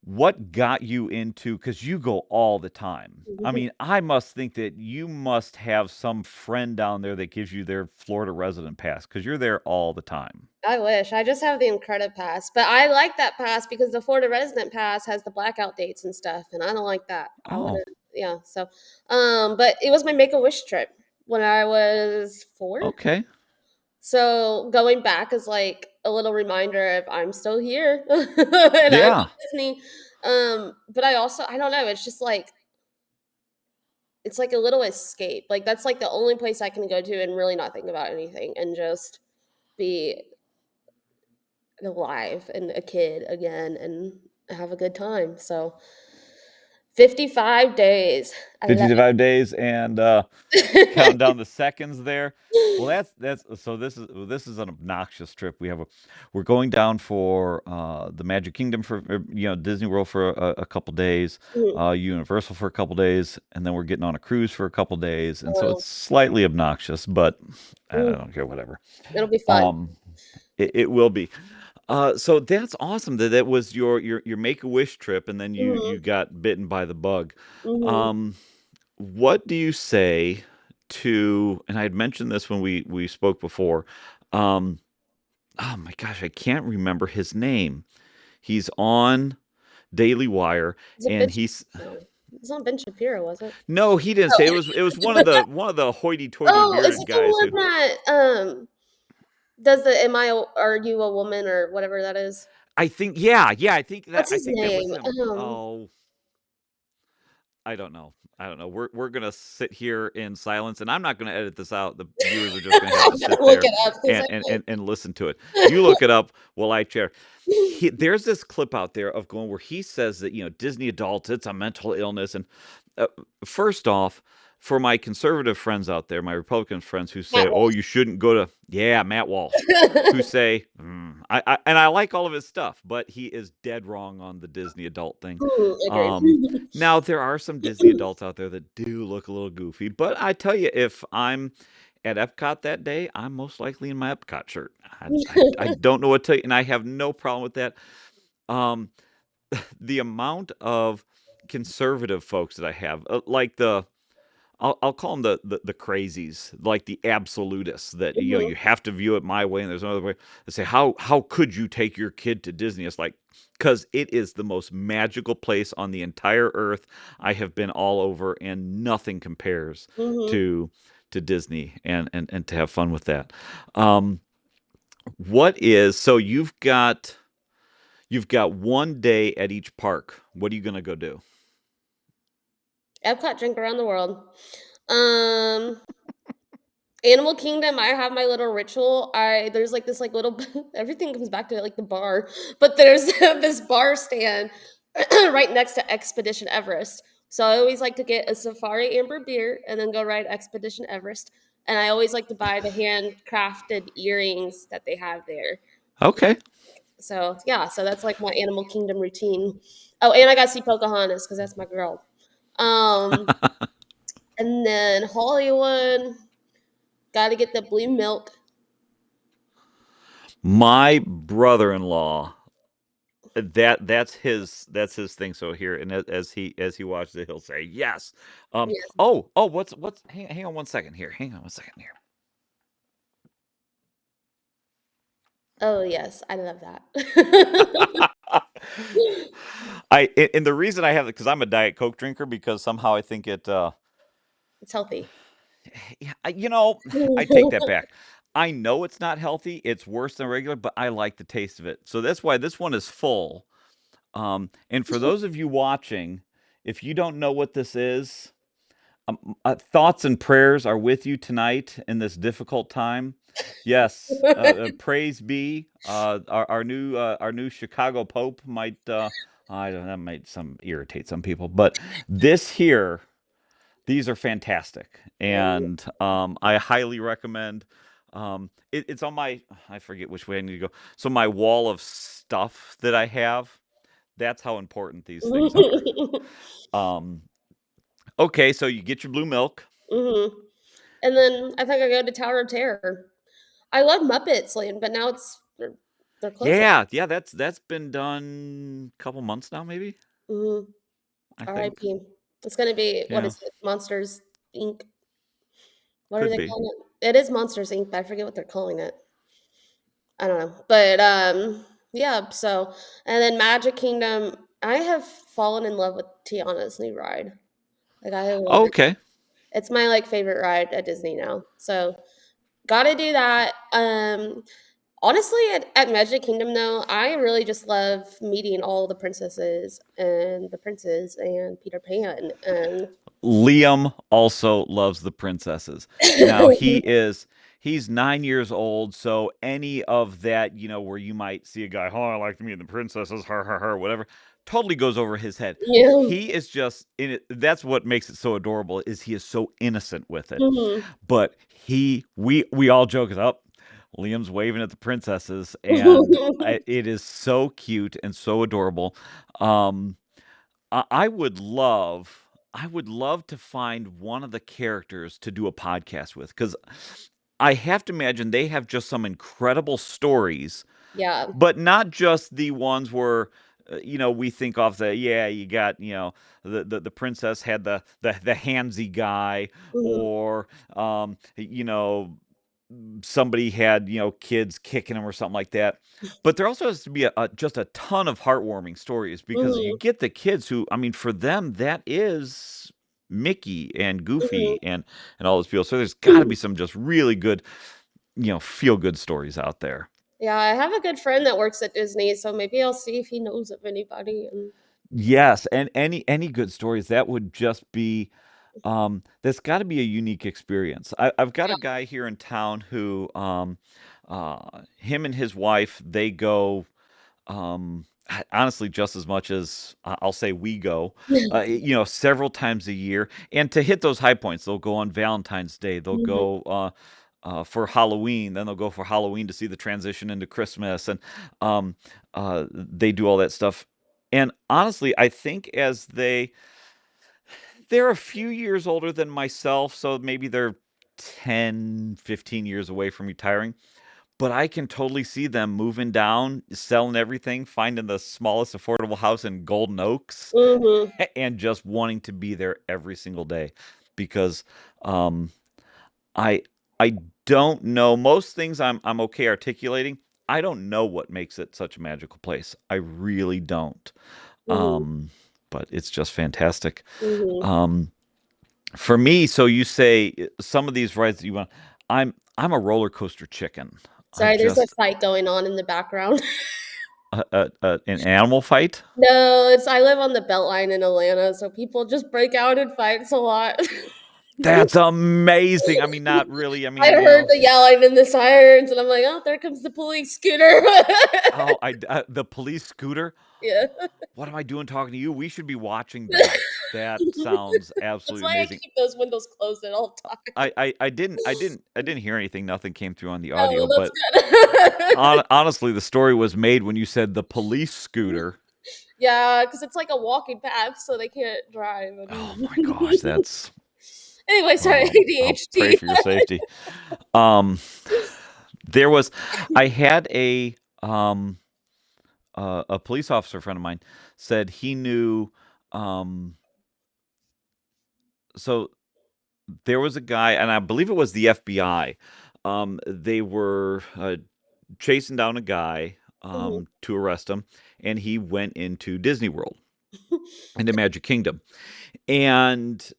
what got you into, because you go all the time. I mean, I must think that you must have some friend down there that gives you their Florida resident pass because you're there all the time. I wish. I just have the Incredit pass, but I like that pass because the Florida resident pass has the blackout dates and stuff, and I don't like that. I Oh, wouldn't. Yeah. So, but it was my Make a Wish trip when I was 4. okay. So going back is like a little reminder of I'm still here and I love Yeah. Disney. But I also I don't know. It's just like it's like a little escape. Like that's like the only place I can go to and really not think about anything and just be alive and a kid again and have a good time. So 55 days. I love 55 days and counting it. down the seconds there. Well, that's so this is an obnoxious trip. We're going down for the Magic Kingdom for Disney World for a couple days, Mhm. Universal for a couple days, and then we're getting on a cruise for a couple days, and so Well, it's slightly obnoxious, but I mm, don't care, whatever. it'll be fun. Um, it will be. So that's awesome that that was your Make a Wish trip, and then you Mhm, got bitten by the bug. mhm. Um, what do you say to, and I had mentioned this when we spoke before. Um, oh my gosh, I can't remember his name. He's on Daily Wire, Is it Ben and he's no, it's not Ben Shapiro, was it? no, he didn't say it. Was one of the hoity-toity Oh, is bearded it the guys who, one that, does the "Am I a Are You a Woman?" or whatever that is? I think, yeah, I think What's I his think that was name? him. Oh, I don't know. I don't know. We're gonna sit here in silence, and I'm not gonna edit this out. The viewers are just gonna have I'm to gonna sit look there it up because I and listen to it. You look it up while I share. There's this clip out there of going where he says that Disney adults, it's a mental illness, and uh, first off, for my conservative friends out there, my Republican friends who say, Matt "Oh, Walsh. you shouldn't go to," yeah, Matt Walsh, who say, and I like all of his stuff, but he is dead wrong on the Disney adult thing. Agreed. Um, Now there are some Disney adults out there that do look a little goofy, but I tell you, if I'm at Epcot that day, I'm most likely in my Epcot shirt. I don't know what to tell you, and I have no problem with that. Um, the amount of conservative folks that I have, like I'll call them the crazies, like the absolutists that you Mhm, have to view it my way and there's no other way. They say how could you take your kid to Disney? It's like because it is the most magical place on the entire earth. I have been all over and nothing compares mhm. to Disney and to have fun with that. Um, what is so you've got one day at each park. What are you gonna go do? Epcot drink around the world. Um, Animal Kingdom, I have my little ritual. I there's like this like little everything comes back to like the bar, but there's this bar stand right next to Expedition Everest. So I always like to get a Safari Amber beer and then go ride Expedition Everest. And I always like to buy the handcrafted earrings that they have there. Okay. So yeah, so that's like my Animal Kingdom routine. Oh, and I got to see Pocahontas because that's my girl. Um, and then Hollywood, got to get the blue milk. My brother-in-law, that's his thing. So here, and as he watches it, he'll say yes. Yes. Oh, what's hang on one second here. Hang on one second here. Oh yes, I love that. And the reason I have it because I'm a Diet Coke drinker because somehow I think it It's healthy. yeah, I take that back. I know it's not healthy. It's worse than regular, but I like the taste of it. So that's why this one is full. And for those of you watching, if you don't know what this is, thoughts and prayers are with you tonight in this difficult time. Yes, praise be. Our new Chicago Pope might. I don't know. That might some irritate some people, but this here, these are fantastic, and I highly recommend. It's on my. I forget which way I need to go. So my wall of stuff that I have. That's how important these things are. Um, okay, so you get your blue milk. Mhm. And then I think I go to Tower of Terror. I love Muppets Land, but now they're closing. Yeah, yeah, that's been done a couple months now, maybe, Mhm. I think. R.I.P. It's gonna be what Yeah, is it? Monsters Inc. What are could they be. calling it? It is Monsters Inc. But I forget what they're calling it. I don't know, but yeah. So and then Magic Kingdom. I have fallen in love with Tiana's new ride. Like I love it. Okay. It's my like favorite ride at Disney now. So gotta do that. Honestly, at Magic Kingdom though, I really just love meeting all the princesses and the princes and Peter Pan and Liam also loves the princesses. Now he's 9 years old, so any of that, where you might see a guy, oh, I like to meet the princesses, her, whatever, totally goes over his head. yeah. He is just in it. That's what makes it so adorable, is he is so innocent with it. Mhm. But we all joke it up. Liam's waving at the princesses, and it is so cute and so adorable. Um, I would love to find one of the characters to do a podcast with because I have to imagine they have just some incredible stories, Yeah. but not just the ones where we think of the yeah you got the princess had the handsy guy Mhm. or somebody had kids kicking him or something like that, but there also has to be just a ton of heartwarming stories because you Mhm. get the kids who, I mean, for them that is Mickey and Mhm. Goofy and all those people, so there's got to be some just really good feel good stories out there. Yeah, I have a good friend that works at Disney, so maybe I'll see if he knows of anybody. Yes, and any good stories, that would just be, that's gotta be a unique experience. I've got a Yeah. guy here in town who, him and his wife, they go, honestly, just as much as I'll say we go, several times a year. And to hit those high points, they'll go on Valentine's Day, they'll Mhm. go for Halloween, then they'll go for Halloween to see the transition into Christmas, and they do all that stuff. And honestly, I think as they're a few years older than myself, so maybe they're 10, 15 years away from retiring. But I can totally see them moving down, selling everything, finding the smallest affordable house in Golden Oaks, Mhm. and just wanting to be there every single day because um, I I don't know most things I'm okay articulating. I don't know what makes it such a magical place. I really don't. Mhm. Um, but it's just fantastic. Mhm. Um, for me, so you say some of these rides that you want. I'm a roller coaster chicken. I Sorry, there's a just fight going on in the background. an animal fight. No, it's I live on the Beltline in Atlanta, so people just break out in fights a lot. That's amazing. I mean, not really. I I mean, heard the yelling and the sirens, and I'm like, "Oh, there comes the police scooter." oh, the police scooter. Yeah. What am I doing talking to you? We should be watching that. That sounds That's absolutely why I amazing. keep those windows closed at all times. I didn't hear anything. Nothing came through on the Oh, audio, well, but that's good. honestly, the story was made when you said the police scooter. Yeah, because it's like a walking path, so they can't drive. Oh my gosh, that's Anyway, sorry, I'll pray ADHD. for your safety. Um, there was, I had a police officer friend of mine said he knew, um, so there was a guy, and I believe it was the FBI. They were chasing down a guy Mhm. to arrest him, and he went into Disney World, into Magic Kingdom. And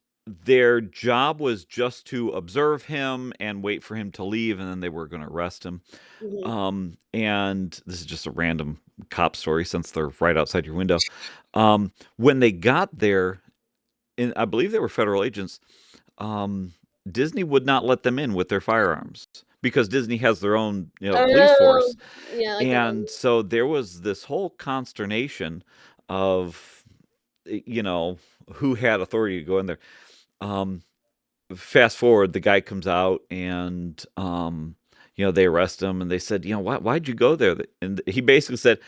their job was just to observe him and wait for him to leave, and then they were going to arrest him. Mhm. And this is just a random cop story since they're right outside your window. When they got there, and I believe they were federal agents, um, Disney would not let them in with their firearms because Disney has their own, police Oh, force. yeah, like the And so there was this whole consternation of, you know, who had authority to go in there. Um, Fast forward, the guy comes out and they arrest him and they said, why'd you go there? And he basically said,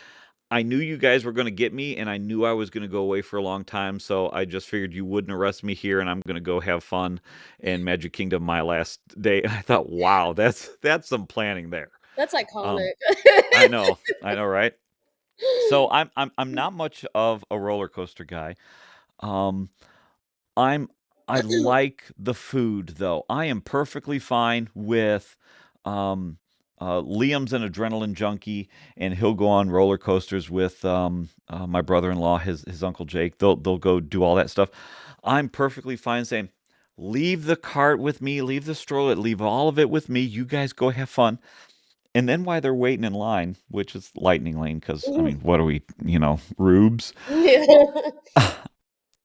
I knew you guys were going to get me and I knew I was going to go away for a long time, so I just figured you wouldn't arrest me here and I'm going to go have fun in Magic Kingdom my last day. I thought, wow, that's some planning there. that's Um iconic. I know, right? So I'm not much of a roller coaster guy. Um I'm I like the food though. I am perfectly fine with um Liam's an adrenaline junkie and he'll go on roller coasters with my brother-in-law, his uncle Jake. They'll go do all that stuff. I'm perfectly fine saying, "Leave the cart with me, leave the stroller, leave all of it with me. You guys go have fun." And then while they're waiting in line, which is lightning lane cuz I mean, what are we, rubes? Yeah.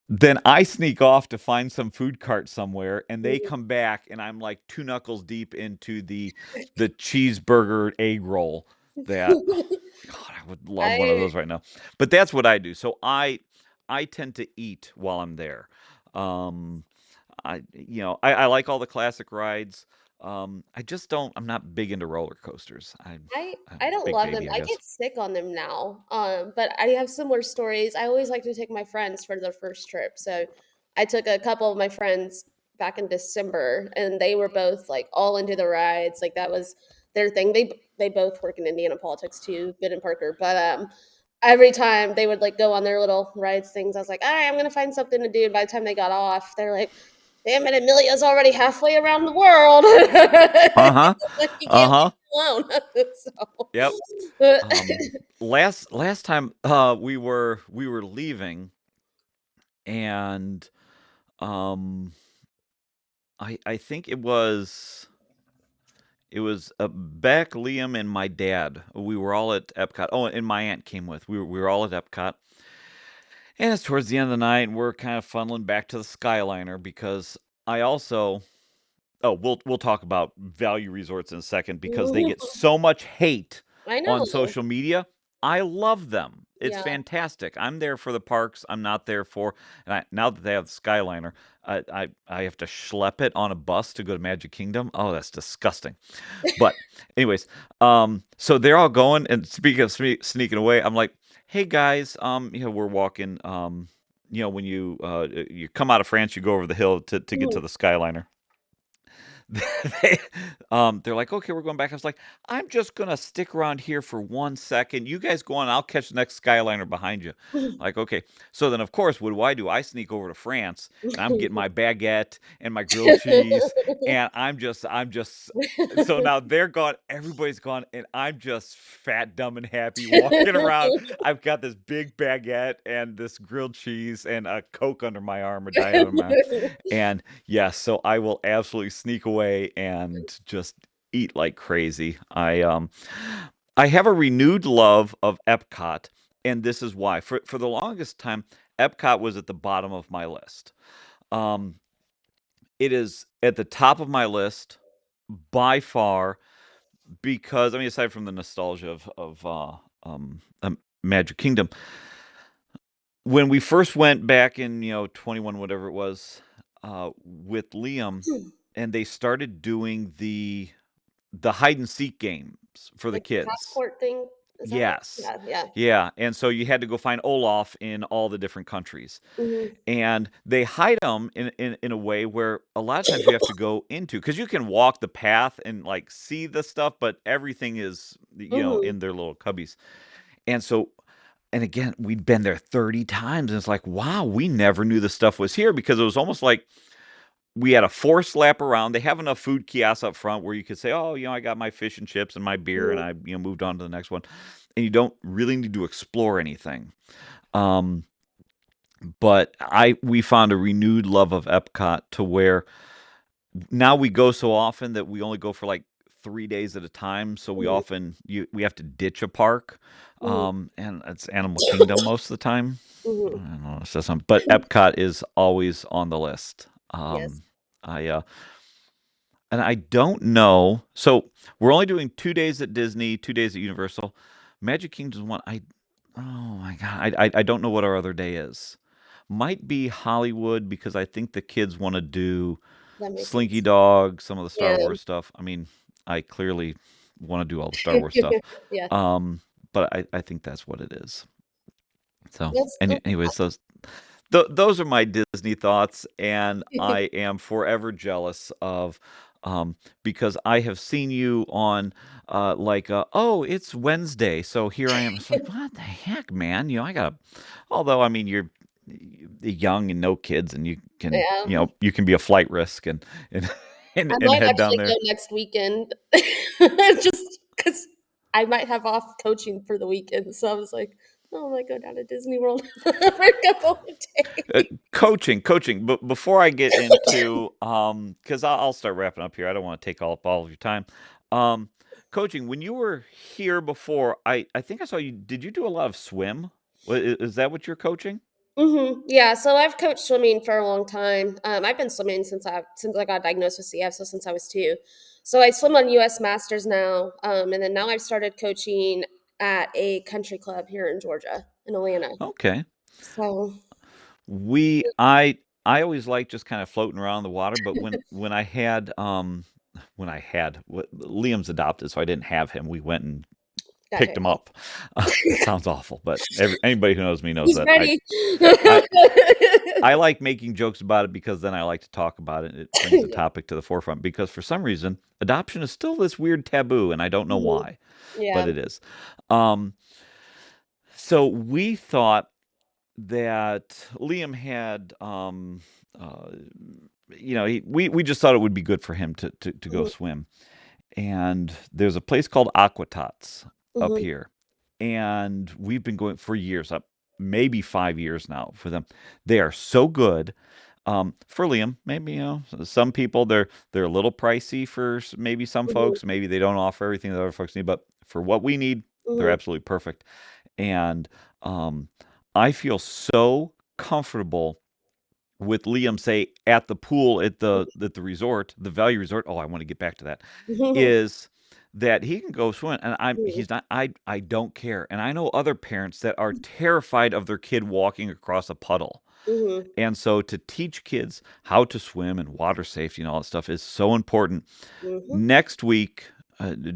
Then I sneak off to find some food cart somewhere, and they Mhm. come back, and I'm like 2 knuckles deep into the cheeseburger egg roll that God, I would love one of I those right now. But that's what I do. So I tend to eat while I'm there. Um, I like all the classic rides. I just don't I'm not big into roller coasters. I I'm I don't big love them. baby, I I guess. get sick on them now. But I have similar stories. I always like to take my friends for their first trip. So I took a couple of my friends back in December, and they were both like all into the rides. Like that was their thing. They both work in Indiana politics too, Ben and Parker. But every time they would like go on their little rides things, I was like, all right, I'm gonna find something to do. And by the time they got off, they're like, damn it, Amelia's already halfway around the world. Uh-huh. Like you can't Uh-huh. leave me alone. So, Yep. Last time we were leaving, and um I think it was Beck, Liam, and my dad. We were all at Epcot. Oh, and my aunt came with. We were all at Epcot, And it's towards the end of the night, and we're kind of funneling back to the Skyliner because I also oh, we'll talk about value resorts in a second because they get so much hate I on know. social media. I love them. It's Yeah. fantastic. I'm there for the parks. I'm not there for and now that they have the Skyliner, I have to schlep it on a bus to go to Magic Kingdom. Oh, that's disgusting. But anyways, so they're all going, and speaking of sneaking away, I'm like, "Hey guys, we're walking, when you come out of France, you go over the hill to get to Mhm. the Skyliner." they, they're like, "Okay, we're going back." I was like, "I'm just gonna stick around here for 1 second. You guys go on. I'll catch the next Skyliner behind you." Like, okay. So then, of course, what do? I sneak over to France, and I'm getting my baguette and my grilled cheese, and I'm just. So now they're gone. Everybody's gone, and I'm just fat, dumb, and happy walking around. I've got this big baguette and this grilled cheese and a Coke under my arm, a diet under my arm, and yes, so I will absolutely sneak away and just eat like crazy. I have a renewed love of Epcot, and this is why. For the longest time, Epcot was at the bottom of my list. Um, it is at the top of my list by far because I mean, aside from the nostalgia of Magic Kingdom, when we first went back in 21 whatever it was with Liam, and they started doing the hide and seek games for the Like the kids. passport thing, is that it? Yes. Yeah, yeah. Yeah, and so you had to go find Olaf in all the different countries. Mhm. And they hide them in a way where a lot of times you have to go into because you can walk the path and, like, see the stuff, but everything is, Mhm. in their little cubbies. And so and again, we'd been there 30 times, and it's like, "Wow, we never knew this stuff was here," because it was almost like we had a forced lap around. They have enough food kiosks up front where you could say, "Oh, I got my fish and chips and my beer, and Mhm. I, moved on to the next one." And you don't really need to explore anything. Um, but we found a renewed love of Epcot to where now we go so often that we only go for like 3 days at a time. So we Mhm. often we have to ditch a park, Mhm. and it's Animal Kingdom most of the time. I Mhm. don't know, it says something, but Epcot is always on the list. Yes. I And I don't know. So we're only doing 2 days at Disney, 2 days at Universal. Magic Kingdom's one. Oh my god, I don't know what our other day is. Might be Hollywood because I think the kids want to do That makes Slinky sense. Dog, some of the Star Yeah. Wars stuff. I mean, I clearly want to do all the Star Wars stuff. Yeah. But I think that's what it is. So, That's that's anyways, those are my Disney thoughts, and I am forever jealous of because I have seen you on oh, it's Wednesday, so here I am. It's like, what the heck, man? I got although I mean you're young and no kids, and you can yeah. you can be a flight risk and I and might head down actually go there. next weekend just because I might have off coaching for the weekend, so I was like, "Oh, I might go down to Disney World for a couple of days." Coaching. But before I get into, because I'll start wrapping up here. I don't want to take all of your time. Um, Coaching. When you were here before, I think I saw you. Did you do a lot of swim? Is that what you're coaching? Mhm, yeah, so I've coached swimming for a long time. I've been swimming since I got diagnosed with CF, so since I was 2. So I swim on US Masters now, and then now I've started coaching at a country club here in Georgia, in Atlanta. Okay. So We I always like just kind of floating around in the water, but when I had Liam's adopted, so I didn't have him. We went and gotcha, picked him yeah. up. That sounds awful, but anybody who knows me knows He's that ready. I I like making jokes about it because then I like to talk about it. It brings the Yeah. topic to the forefront because for some reason, adoption is still this weird taboo, and I don't know Mhm. why, but Yeah. it is. Um, so we thought that Liam had, uh, we just thought it would be good for him to go Mhm, swim. And there's a place called Aquatots up mhm, here, and we've been going for years, up maybe 5 years now for them. They are so good. For Liam, maybe some people they're a little pricey for maybe some mhm, folks. Maybe they don't offer everything that other folks need, but for what we need, they're mhm. absolutely perfect. And um, I feel so comfortable with Liam, say, at the pool at the resort, the value resort. Oh, I want to get back to that. Mhm. Is that he can go swim, and Mhm. he's not. I don't care, and I know other parents that are terrified of their kid walking across a puddle. Mhm. And so to teach kids how to swim and water safety and all that stuff is so important. Mhm. Next week,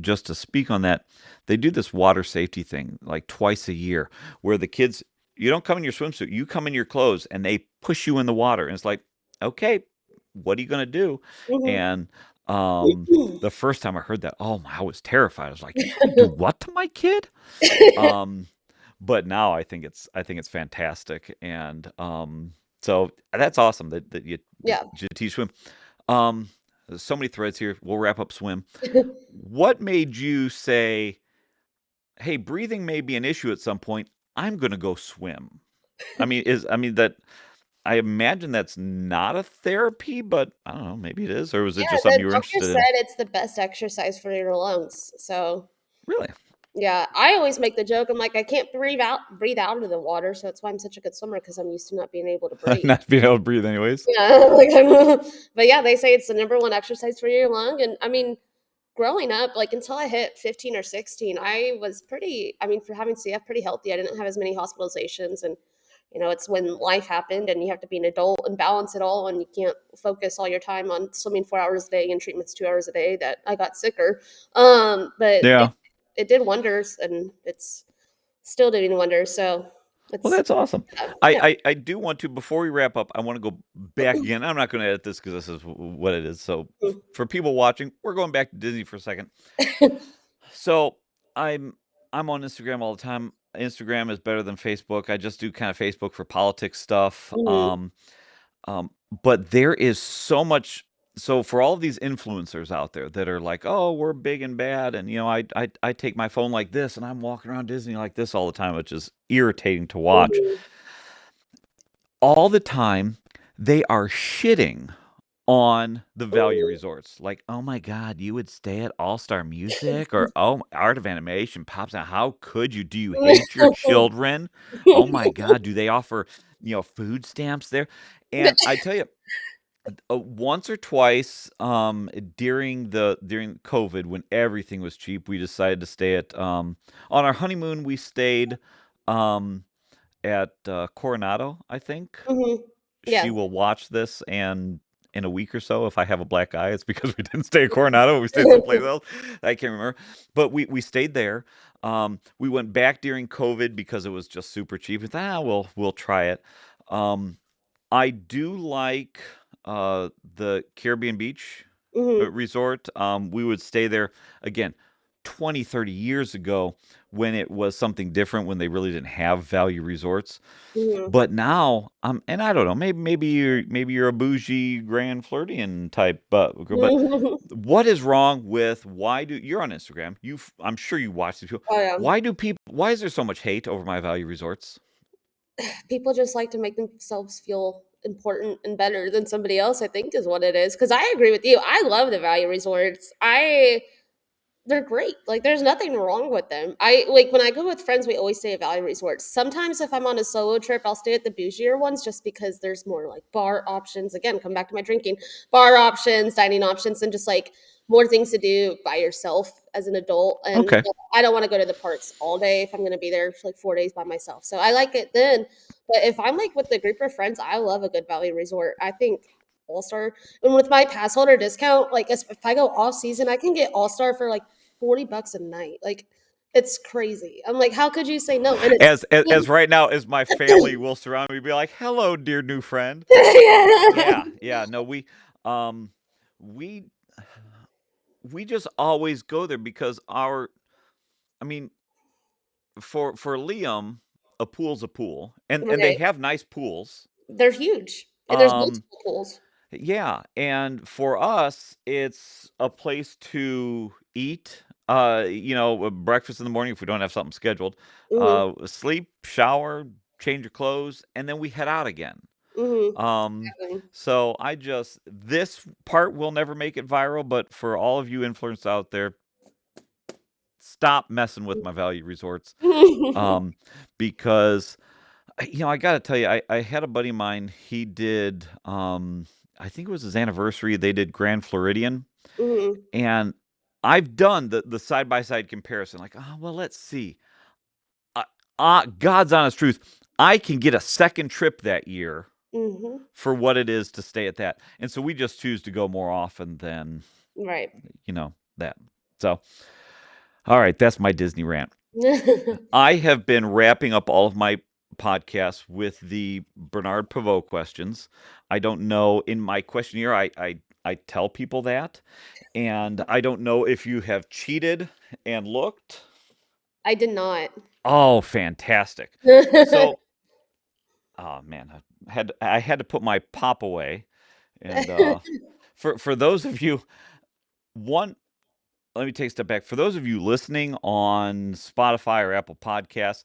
just to speak on that, they do this water safety thing like twice a year where the kids, you don't come in your swimsuit, you come in your clothes and they push you in the water. And it's like, okay, what are you going to do? Mhm. And the first time I heard that, oh, I was terrified. I was like, you could do what to my kid? Um, but now I think it's fantastic, and so that's awesome that Yeah. you teach swim. Um, there's so many threads here. We'll wrap up swim. What made you say, "Hey, breathing may be an issue at some point. I'm going to go swim"? I mean that I imagine that's not a therapy, but I don't know. Maybe it is, or was it Yeah, just something the you were doctor interested in? said it's the best exercise for your lungs, so Really, yeah, I always make the joke, I'm like, "I can't breathe out of the water, so that's why I'm such a good swimmer because 'cause I'm used to not being able to breathe." not being able to breathe, anyways. Yeah, like, but yeah, they say it's the number 1 exercise for your lung, and I mean, growing up, like, until I hit 15 or 16, I was pretty I mean, for having CF, pretty healthy, I didn't have as many hospitalizations, and, it's when life happened and you have to be an adult and balance it all, and you can't focus all your time on swimming 4 hours a day and treatments 2 hours a day that I got sicker, but Yeah. it did wonders, and it's still doing wonders, so Well, it's that's awesome. I, yeah. I I do want to, before we wrap up, I want to go back again. I'm not going to edit this because this is what it is. So for people watching, we're going back to Disney for a second. So I'm I'm on Instagram all the time. Instagram is better than Facebook. I just do kind of Facebook for politics stuff. Mhm, Um, but there is so much. So for all of these influencers out there that are like, "Oh, we're big and bad," and I take my phone like this, and I'm walking around Disney like this all the time, which is irritating to watch. mhm, All the time, they are shitting on the value mhm. resorts. Like, "Oh my god, you would stay at All Star Music?" Or, "Oh, Art of Animation pops out. How could you? Do you hate your children? Oh my god, do they offer, food stamps there?" And I tell you, once or twice, during COVID when everything was cheap, we decided to stay at, on our honeymoon, we stayed, um, at, Coronado, I think. Mhm. She Yeah. will watch this, and in a week or so, if I have a black eye, it's because we didn't stay at Coronado, we stayed someplace else. I can't remember. But we stayed there. We went back during COVID because it was just super cheap. We thought, we'll try it. Um, I do like the Caribbean Beach Mhm, resort. We would stay there again 20, 30 years ago when it was something different, when they really didn't have value resorts. mhm. But now, and I don't know, maybe you're a bougie Grand Flirtian type, but what is wrong with, you're on Instagram? I'm sure you watch these people. Oh, yeah. Why is there so much hate over my value resorts? People just like to make themselves feel important and better than somebody else, I think is what it is. Because I agree with you. I love the value resorts. They're great. Like, there's nothing wrong with them. I like when I go with friends, we always stay at value resorts. Sometimes if I'm on a solo trip, I'll stay at the bougier ones just because there's more like bar options. Again, come back to my drinking. Bar options, dining options, and just like more things to do by yourself as an adult. And Okay. I don't want to go to the parks all day if I'm going to be there for like 4 days by myself. So I like it then. But if I'm like with a group of friends, I love a good value resort. I think All Star, and with my pass holder discount, like if I go off season, I can get All Star for like $40 a night. Like, it's crazy. I'm like, "How could you say no?" And it's As right now, as my family will surround me, be like, "Hello, dear new friend." Yeah, Yeah. yeah. No, um, we, we just always go there because I mean, for Liam, a pool's a pool, and they Right. have nice pools. They're huge, and there's Um, multiple pools. yeah, and for us, it's a place to eat. Breakfast in the morning if we don't have something scheduled. Mhm, Sleep, shower, change your clothes, and then we head out again. mhm. Um, Exactly. so this part will never make it viral, but for all of you influencers out there, stop messing with my value resorts. Um, because I gotta tell you, I had a buddy of mine, he did, I think it was his anniversary, they did Grand Floridian, Mhm. and I've done the side-by-side comparison, like, "Oh, well, let's see." Uh, God's honest truth, I can get a second trip that year Mhm. for what it is to stay at that, and so we just choose to go more often than, Right. that. So, alright, that's my Disney rant. I have been wrapping up all of my podcasts with the Bernard Pivot questions. I don't know, in my questionnaire, I tell people that, and I don't know if you have cheated and looked. I did not. Oh, fantastic. So, oh man, I had to put my pop away, and for those of you, one let me take a step back. For those of you listening on Spotify or Apple Podcasts,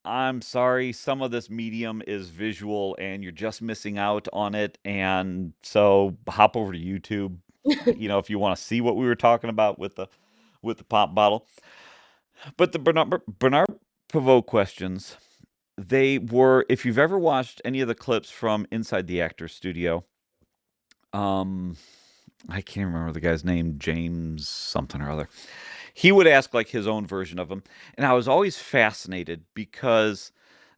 I'm sorry, some of this medium is visual and you're just missing out on it. And so hop over to YouTube, if you want to see what we were talking about with the pop bottle. But the Bernard Pivot questions, they were, if you've ever watched any of the clips from Inside the Actors Studio, um I can't remember the guy's name, James something or other. He would ask like his own version of them. And I was always fascinated because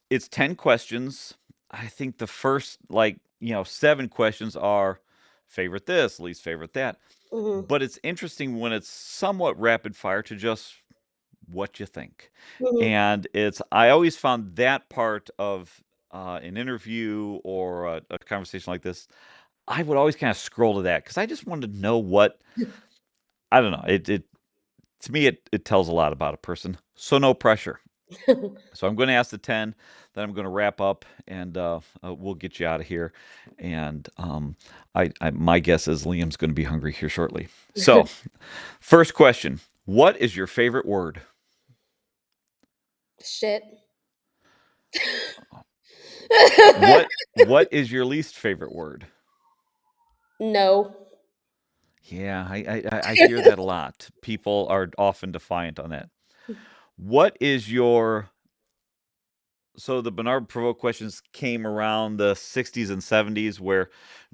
it's 10 questions. I think the first, like, 7 questions are favorite this, least favorite that. Mhm. But it's interesting when it's somewhat rapid fire to just what you think. Mhm. And I always found that part of an interview or a conversation like this, I would always kind of scroll to that because I just wanted to know what, I don't know. To me, it tells a lot about a person. So no pressure. So I'm going to ask the 10, then I'm going to wrap up, and we'll get you out of here. And my guess is Liam's going to be hungry here shortly. So, first question: what is your favorite word? Shit. What is your least favorite word? No. Yeah, I hear that a lot. People are often defiant on that. What is your So the Bernard Pivot questions came around the 60s and 70s where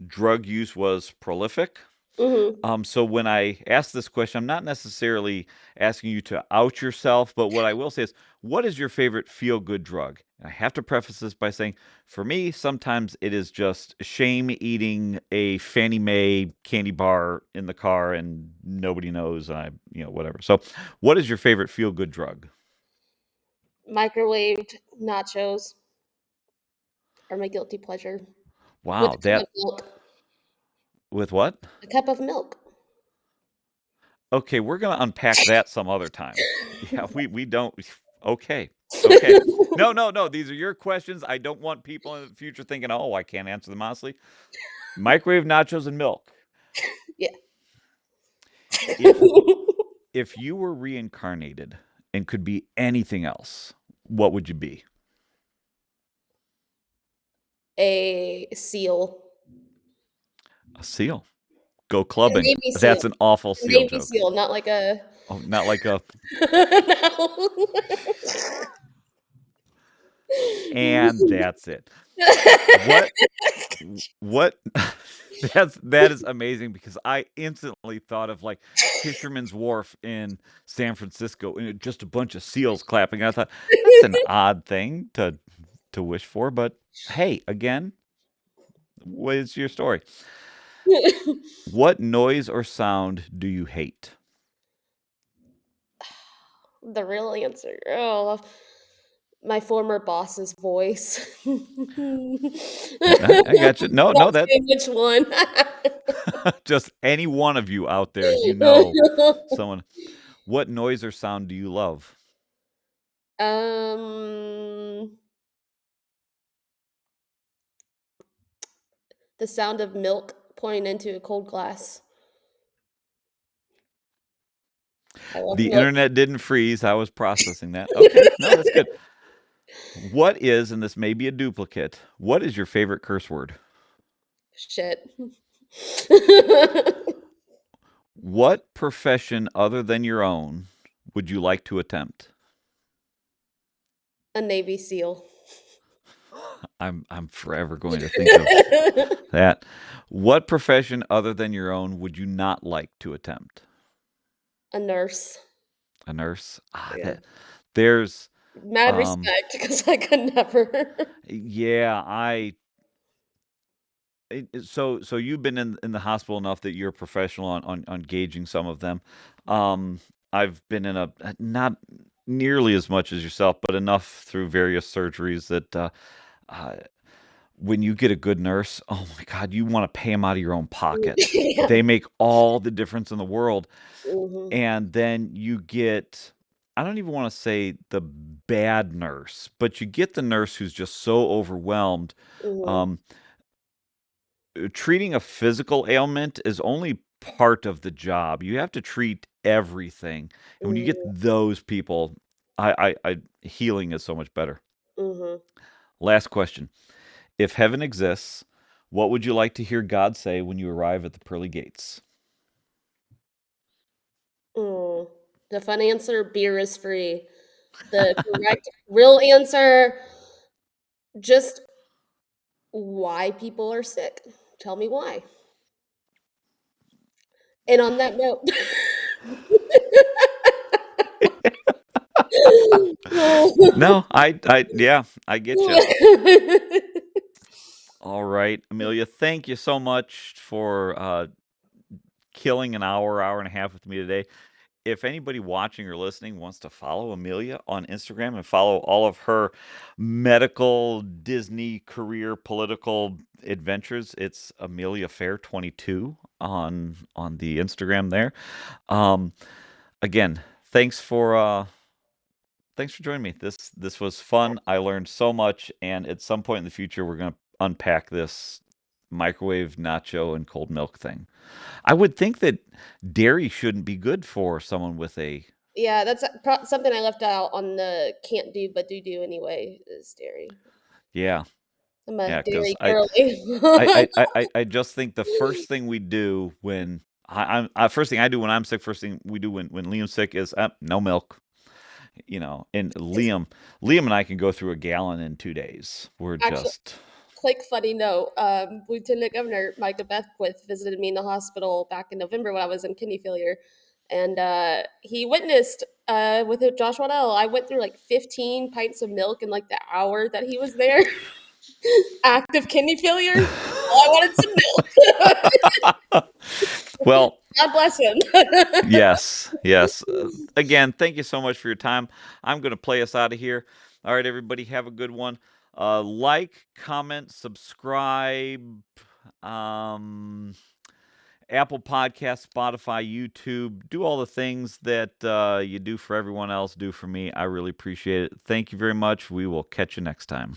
drug use was prolific. Mhm. So when I ask this question, I'm not necessarily asking you to out yourself, but what I will say is, what is your favorite feel good drug? And I have to preface this by saying, for me, sometimes it is just shame eating a Fannie Mae candy bar in the car and nobody knows, and whatever. So, what is your favorite feel good drug? Microwaved nachos are my guilty pleasure with Wow, a cup of that milk. with what? A cup of milk. Okay, we're gonna unpack that some other time. Yeah, we don't. Okay, okay. No, no, no. These are your questions. I don't want people in the future thinking, "Oh, I can't answer them honestly." Microwave nachos and milk. Yeah. If if you were reincarnated and could be anything else, what would you be? A seal. A seal. Go A clubbing. Navy seal. That's an awful A seal Navy joke. seal, not like a Oh, not like a. And that's it. What What that is amazing because I instantly thought of, like, Fisherman's Wharf in San Francisco, and just a bunch of seals clapping. I thought, "That's an odd thing to wish for," but hey, again, what is your story? What noise or sound do you hate? The real answer. Oh, my former boss's voice. I got you. No, no, Not that saying which one. just any one of you out there, someone. What noise or sound do you love? Um, the sound of milk pouring into a cold glass. I love The milk. internet didn't freeze. I was processing that. Okay. No, that's good. What is, and this may be a duplicate, what is your favorite curse word? Shit. What profession other than your own would you like to attempt? A Navy SEAL. I'm forever going to think of that. What profession other than your own would you not like to attempt? A nurse. A nurse? Yeah. That there's Mad um respect because I could never. yeah, so you've been in the hospital enough that you're a professional on gauging some of them. Um, I've been in a not nearly as much as yourself, but enough through various surgeries that uh, when you get a good nurse, oh my God, you want to pay them out of your own pocket. Yeah. They make all the difference in the world. Mhm. And then you get, I don't even want to say the bad nurse, but you get the nurse who's just so overwhelmed. Mhm. Um, Treating a physical ailment is only part of the job. You have to treat everything. And when you get Mhm. those people, healing is so much better. Mhm. Last question. If heaven exists, what would you like to hear God say when you arrive at the pearly gates? Mm. The fun answer, beer is free. The correct real answer, just why people are sick. Tell me why. And on that note No, yeah, I get you. All right, Amelia, thank you so much for killing an hour and a half with me today. If anybody watching or listening wants to follow Amelia on Instagram and follow all of her medical, Disney, career, political adventures, it's Amelia Fair 22 on the Instagram there. Um, Again, thanks for joining me. This was fun. I learned so much, and at some point in the future, we're gonna unpack this microwave nacho and cold milk thing. I would think that dairy shouldn't be good for someone with a Yeah, that's something I left out on the can't do but do anyway is dairy. yeah, I'm a yeah, because dairy girly. I just think the first thing we do when first thing I do when I'm sick, first thing we do when Liam's sick is no milk, and Liam and I can go through a gallon in 2 days. We're Actually, just quick funny note, Lieutenant Governor Micah Beckwith visited me in the hospital back in November when I was in kidney failure, and he witnessed with Josh Waddell. I went through like 15 pints of milk in like the hour that he was there. Active kidney failure. All I wanted some milk. well, God bless him. yes, yes. Again, thank you so much for your time. I'm going to play us out of here. All right, everybody, have a good one. Like, comment, subscribe. Um, Apple Podcast, Spotify, YouTube. Do all the things that you do for everyone else. Do for me. I really appreciate it. Thank you very much. We will catch you next time.